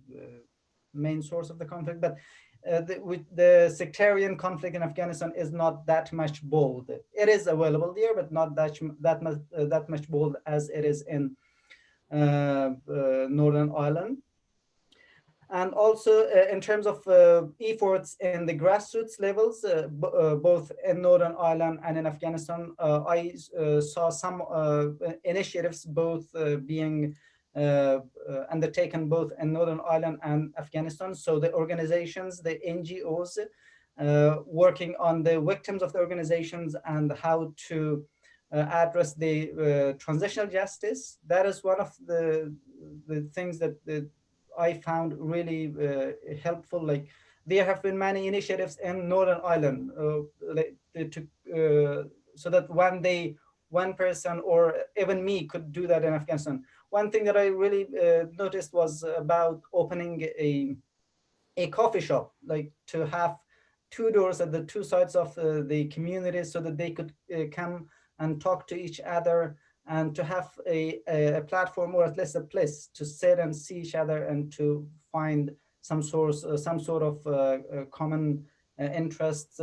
main source of the conflict. But with the sectarian conflict in Afghanistan is not that much bold. It is available there, but not that much bold as it is in Northern Ireland. And also in terms of efforts in the grassroots levels, both in Northern Ireland and in Afghanistan, I saw some initiatives both being undertaken both in Northern Ireland and Afghanistan. So the organizations, the NGOs, working on the victims of the organizations and how to address the transitional justice. That is one of the things that I found really helpful. Like there have been many initiatives in Northern Ireland so that one person or even me could do that in Afghanistan. One thing that I really noticed was about opening a coffee shop, like to have 2 doors at the 2 sides of the community so that they could come and talk to each other, and to have a platform, or at least a place to sit and see each other and to find some sort of common interests,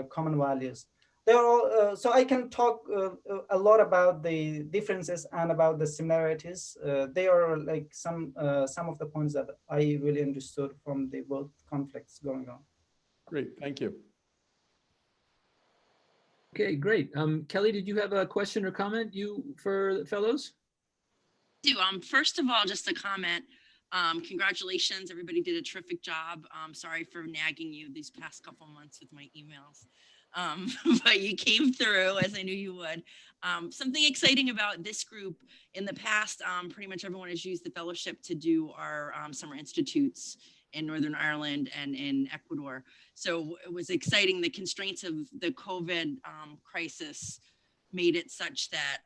common values. So I can talk a lot about the differences and about the similarities. They are like some of the points that I really understood from the both conflicts going on. Great, thank you. Okay, great. Kelly, did you have a question or comment for the fellows? First of all, just a comment. Congratulations, everybody did a terrific job. Sorry for nagging you these past couple months with my emails. But you came through, as I knew you would. Something exciting about this group, in the past, pretty much everyone has used the fellowship to do our summer institutes in Northern Ireland and in Ecuador. So it was exciting. The constraints of the COVID crisis made it such that,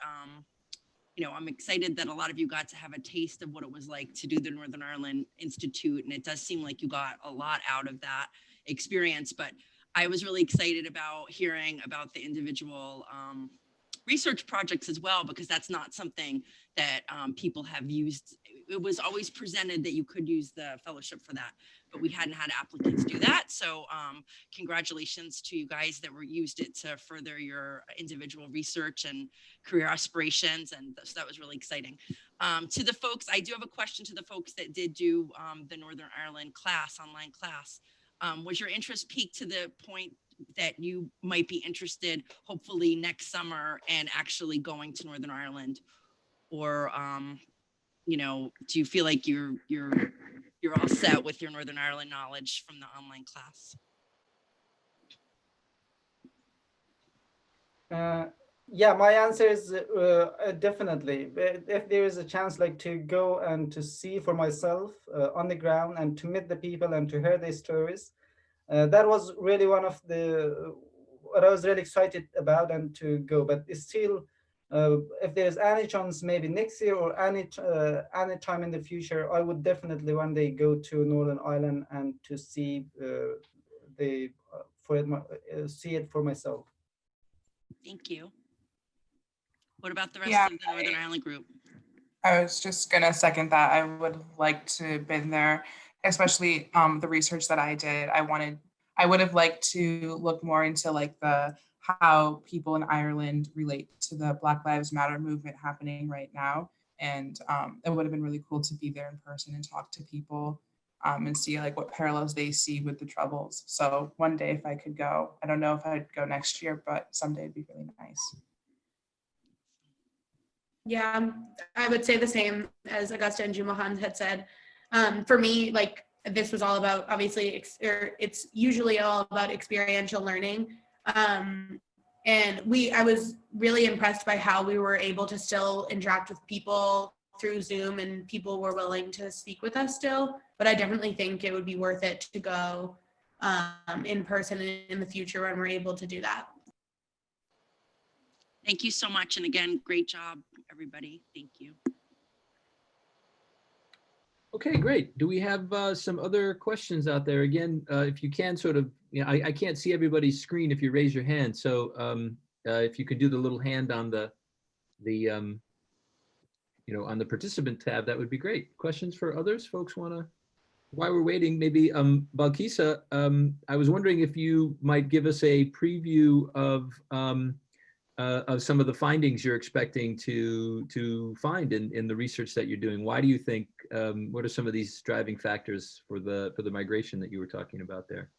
I'm excited that a lot of you got to have a taste of what it was like to do the Northern Ireland Institute. And it does seem like you got a lot out of that experience. But I was really excited about hearing about the individual research projects as well, because that's not something that people have used. It was always presented that you could use the fellowship for that, but we hadn't had applicants do that. So congratulations to you guys that used it to further your individual research and career aspirations. And so that was really exciting. To the folks, I do have a question to the folks that did do the Northern Ireland class, online class. Was your interest piqued to the point that you might be interested, hopefully next summer, and actually going to Northern Ireland? Or, you know, do you feel like you're all set with your Northern Ireland knowledge from the online class? Yeah, my answer is definitely. If there is a chance, like, to go and to see for myself on the ground and to meet the people and to hear their stories, that was really one of the what I was really excited about and to go. But it's still, if there's any chance, maybe next year or any time in the future, I would definitely one day go to Northern Ireland and to see see it for myself. Thank you. What about the rest Yeah, of the Northern Ireland group? I was just gonna second that. I would like to have been there, especially the research that I did. I would have liked to look more into like how people in Ireland relate to the Black Lives Matter movement happening right now. And it would have been really cool to be there in person and talk to people and see like what parallels they see with the Troubles. So one day if I could go, I don't know if I'd go next year, but someday it'd be really nice. Yeah, I would say the same as Augusta and Jumohan had said. For me, like, this was all about, obviously, it's usually all about experiential learning. And I was really impressed by how we were able to still interact with people through Zoom, and people were willing to speak with us still. But I definitely think it would be worth it to go in person in the future when we're able to do that. Thank you so much. And again, great job, everybody. Thank you. Okay, great. Do we have some other questions out there? Again, if you can sort of, I can't see everybody's screen if you raise your hand. So if you could do the little hand on the on the participant tab, that would be great. Questions for others? Folks want to, while we're waiting, maybe Balkisa, I was wondering if you might give us a preview of some of the findings you're expecting to find in the research that you're doing. Why do you think, what are some of these driving factors for the migration that you were talking about there?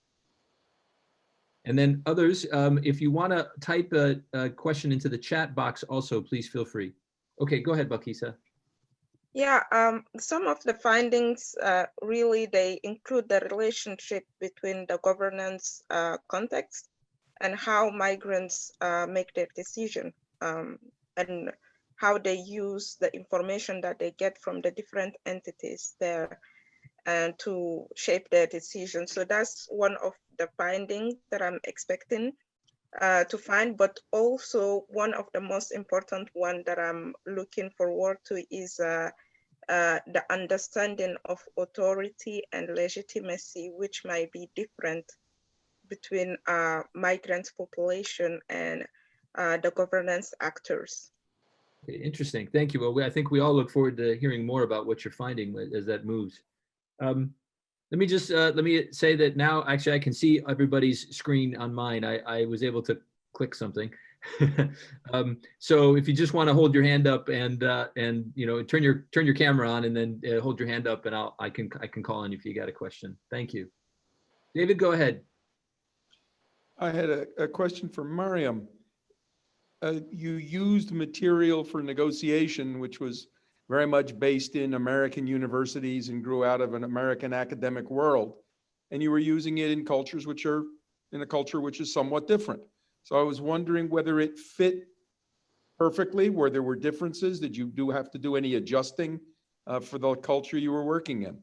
And then others, if you want to type a question into the chat box also, please feel free. Okay, go ahead, Balkisa. Yeah, some of the findings really, they include the relationship between the governance context and how migrants make their decision, and how they use the information that they get from the different entities there and to shape their decision. So that's one of the findings that I'm expecting to find, but also one of the most important one that I'm looking forward to is the understanding of authority and legitimacy, which might be different between migrant population and the governance actors. Okay, interesting. Thank you. Well, I think we all look forward to hearing more about what you're finding as that moves. Let me just let me say that now, actually, I can see everybody's screen on mine. I was able to click something. So if you just want to hold your hand up and turn your camera on, and then hold your hand up, and I can call on you if you got a question. Thank you. David, go ahead. I had a question for Mariam. You used material for negotiation, which was very much based in American universities and grew out of an American academic world. And you were using it in cultures which are, in a culture which is somewhat different. So I was wondering whether it fit perfectly, where there were differences. Did you have to do any adjusting for the culture you were working in?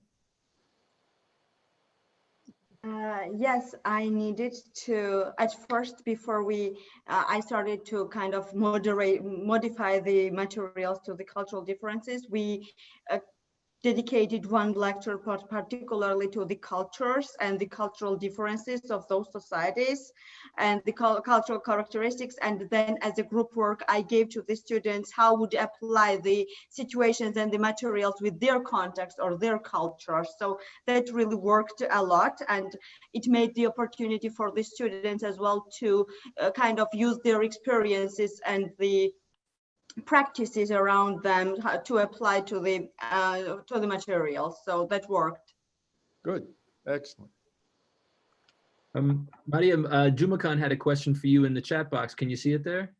Yes, I needed to, at first, before I started to kind of modify the materials to the cultural differences, we dedicated one lecture particularly to the cultures and the cultural differences of those societies and the cultural characteristics. And then as a group work, I gave to the students how would apply the situations and the materials with their context or their culture. So that really worked a lot, and it made the opportunity for the students as well to kind of use their experiences and the practices around them to apply to the materials. So that worked. Good, excellent. Mariam, Jumakan had a question for you in the chat box. Can you see it there?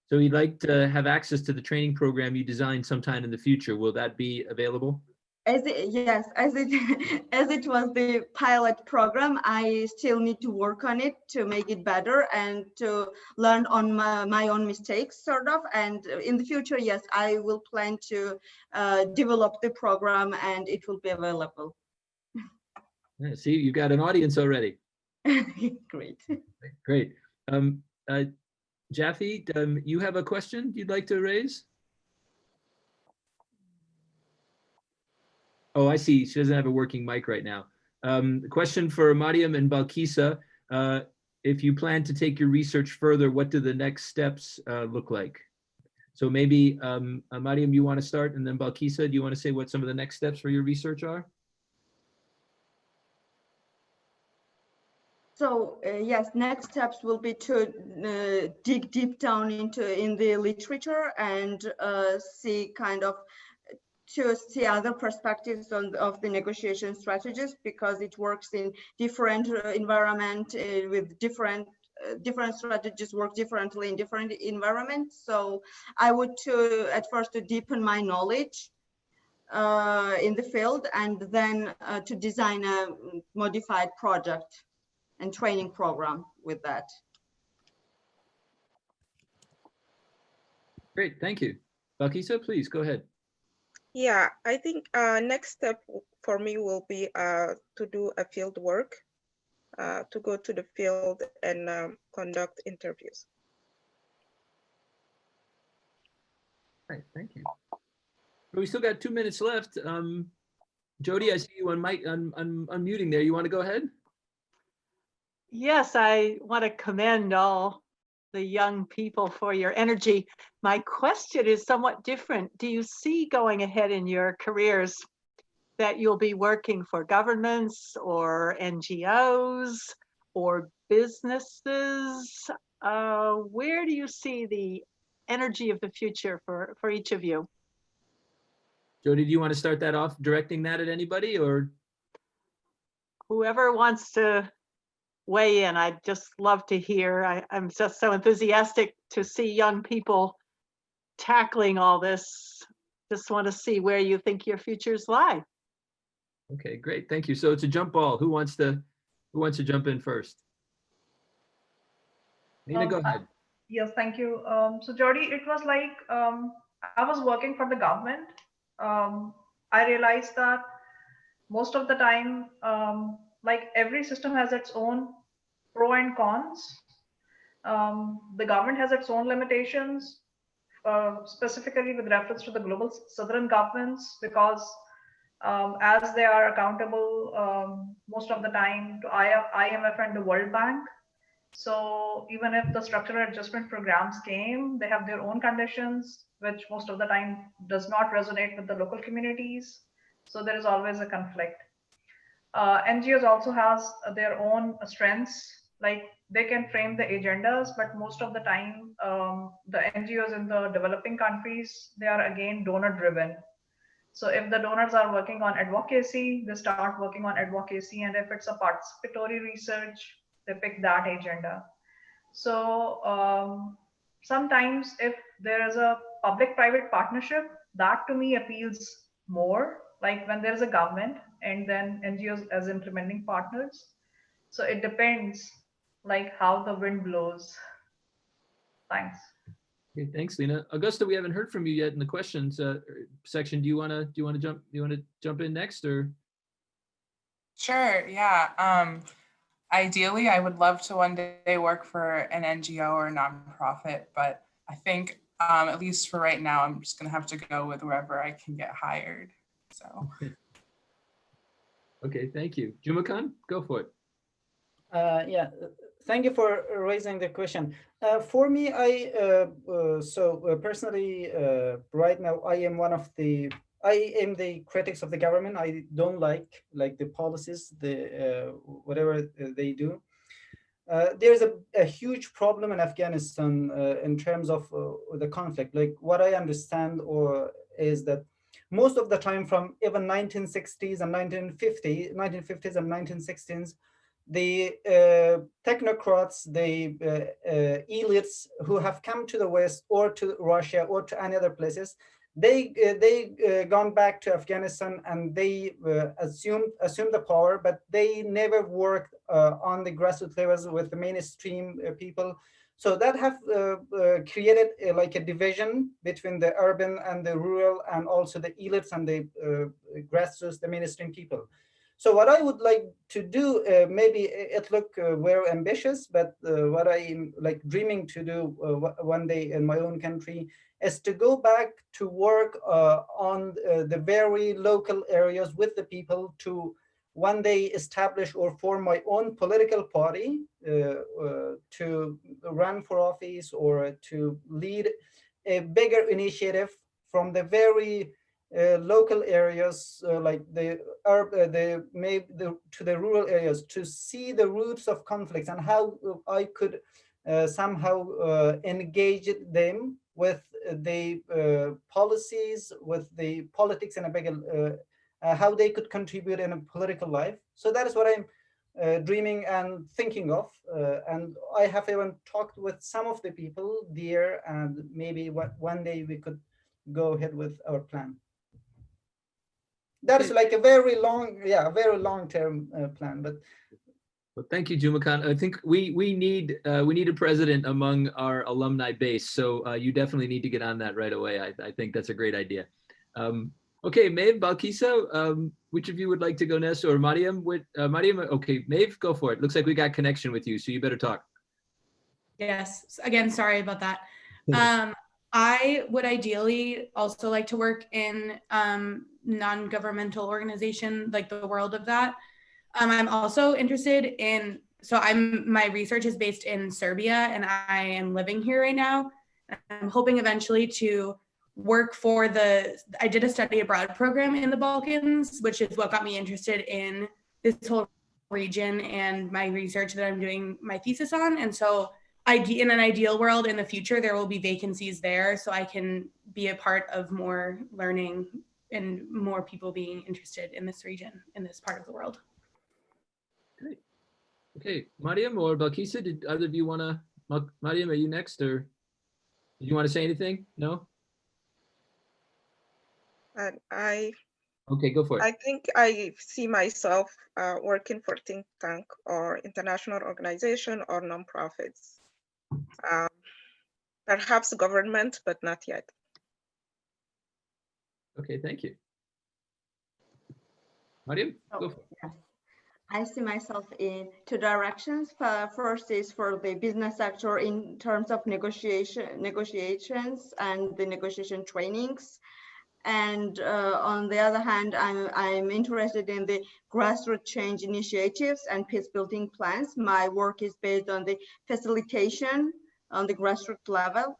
So he'd like to have access to the training program you designed sometime in the future. Will that be available? Yes, as it was the pilot program, I still need to work on it to make it better and to learn on my own mistakes, sort of. And in the future, yes, I will plan to develop the program and it will be available. Yeah, see, you got an audience already. Great. Great. Jaffe, you have a question you'd like to raise? Oh, I see. She doesn't have a working mic right now. Question for Mariam and Balkisa. If you plan to take your research further, what do the next steps look like? So maybe, Mariam, you want to start, and then Balkisa, do you want to say what some of the next steps for your research are? So yes, next steps will be to dig deep down in the literature and see other perspectives of the negotiation strategies, because it works in different environment with different strategies work differently in different environments. So I would at first to deepen my knowledge in the field, and then to design a modified project and training program with that. Great, thank you. Balkisa, please go ahead. Yeah, I think next step for me will be to do a field work, to go to the field and conduct interviews. Right, thank you. We still got 2 minutes left. Jody, I see you on mic, unmuting there. You want to go ahead? Yes, I want to commend all the young people for your energy. My question is somewhat different. Do you see going ahead in your careers that you'll be working for governments or NGOs or businesses? Where do you see the energy of the future for each of you? Jody, do you want to start that off, directing that at anybody, or? Whoever wants to weigh in, I'd just love to hear. I'm just so enthusiastic to see young people tackling all this. Just want to see where you think your futures lie. Okay, great, thank you. So it's a jump ball. Who wants to jump in first? Nina, go ahead. Yes, thank you. So Jody, it was like I was working for the government. I realized that most of the time, like every system has its own pro and cons. The government has its own limitations, specifically with reference to the global southern governments, because as they are accountable most of the time to IMF and the World Bank. So even if the structural adjustment programs came, they have their own conditions, which most of the time does not resonate with the local communities. So there is always a conflict. NGOs also has their own strengths, like they can frame the agendas, but most of the time, the NGOs in the developing countries, they are again donor driven. So if the donors are working on advocacy, they start working on advocacy. And if it's a participatory research, they pick that agenda. So sometimes if there is a public-private partnership, that to me appeals more, like when there's a government and then NGOs as implementing partners. So it depends like how the wind blows. Thanks. Okay, thanks, Lena. Augusta, we haven't heard from you yet in the questions section. Do you want to jump in next, or? Sure, yeah. Ideally, I would love to one day work for an NGO or a nonprofit, but I think at least for right now, I'm just gonna have to go with wherever I can get hired. So. Okay, thank you. Jumakan, go for it. Yeah, thank you for raising the question. For me, personally, right now, I am the critics of the government. I don't like the policies, whatever they do. There's a huge problem in Afghanistan in terms of the conflict. Like what I understand is that most of the time from even 1960s and 1950s and 1960s, the technocrats, the elites who have come to the West or to Russia or to any other places, they gone back to Afghanistan and they assumed the power, but they never worked on the grassroots levels with the mainstream people. So that have created like a division between the urban and the rural, and also the elites and the grassroots, the mainstream people. So what I would like to do, maybe it look very ambitious, but what I'm like dreaming to do one day in my own country is to go back to work on the very local areas with the people, to one day establish or form my own political party, to run for office or to lead a bigger initiative from the very local areas, like to the rural areas, to see the roots of conflicts and how I could somehow engage them with the policies, with the politics in a bigger, how they could contribute in a political life. So that is what I'm dreaming and thinking of. And I have even talked with some of the people there, and maybe one day we could go ahead with our plan. That's like a very long-term plan. But well, thank you, Jumakan. I think we need a president among our alumni base. So you definitely need to get on that right away. I think that's a great idea. Okay, Maeve, Balkisa, which of you would like to go next, or Mariam? Mariam, okay, Maeve, go for it. Looks like we got connection with you, so you better talk. Yes, again, sorry about that. I would ideally also like to work in non-governmental organization, like the world of that. I'm also interested in, my research is based in Serbia and I am living here right now. I'm hoping eventually to work for I did a study abroad program in the Balkans, which is what got me interested in this whole region and my research that I'm doing my thesis on. And so in an ideal world in the future, there will be vacancies there so I can be a part of more learning and more people being interested in this region, in this part of the world. Great. Okay, Mariam or Balkisa, did either of you want to, Mariam, are you next, or do you want to say anything? No? Okay, go for it. I think I see myself working for think tank or international organization or nonprofits. Perhaps government, but not yet. Okay, thank you. Mariam, go for it. Yeah. I see myself in two directions. First is for the business sector in terms of negotiations and the negotiation trainings. And on the other hand, I'm interested in the grassroots change initiatives and peace building plans. My work is based on the facilitation on the grassroots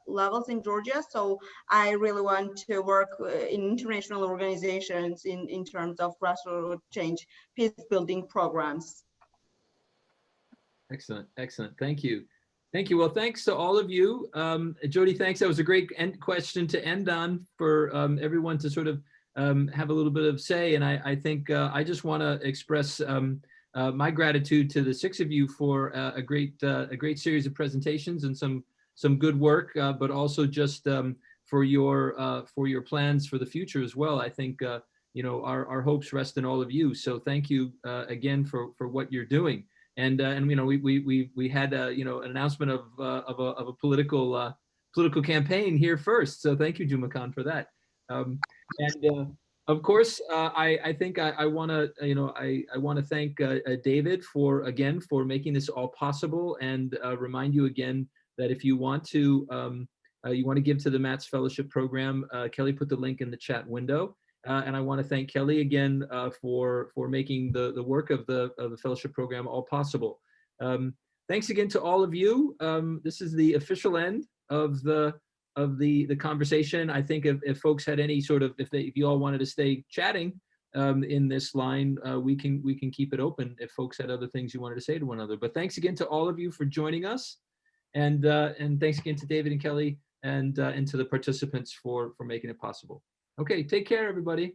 levels in Georgia. So I really want to work in international organizations in terms of grassroots change peace building programs. Excellent, excellent. Thank you. Thank you. Well, thanks to all of you. Jody, thanks. That was a great question to end on for everyone to sort of have a little bit of say. And I think I just want to express my gratitude to the six of you for a great series of presentations and some good work, but also just for your plans for the future as well. I think our hopes rest in all of you. So thank you again for what you're doing. And we had an announcement of a political campaign here first. So thank you, Jumakan, for that. Of course, I think I want to thank David for making this all possible, and remind you again that if you want to you want to give to the Matz Fellowship Program, Kelly put the link in the chat window. And I want to thank Kelly again for making the work of the fellowship program all possible. Thanks again to all of you. This is the official end of the conversation. I think if folks had any sort of, if you all wanted to stay chatting in this line, we can keep it open if folks had other things you wanted to say to one another. But thanks again to all of you for joining us, and thanks again to David and Kelly, and to the participants for making it possible. Okay, take care, everybody.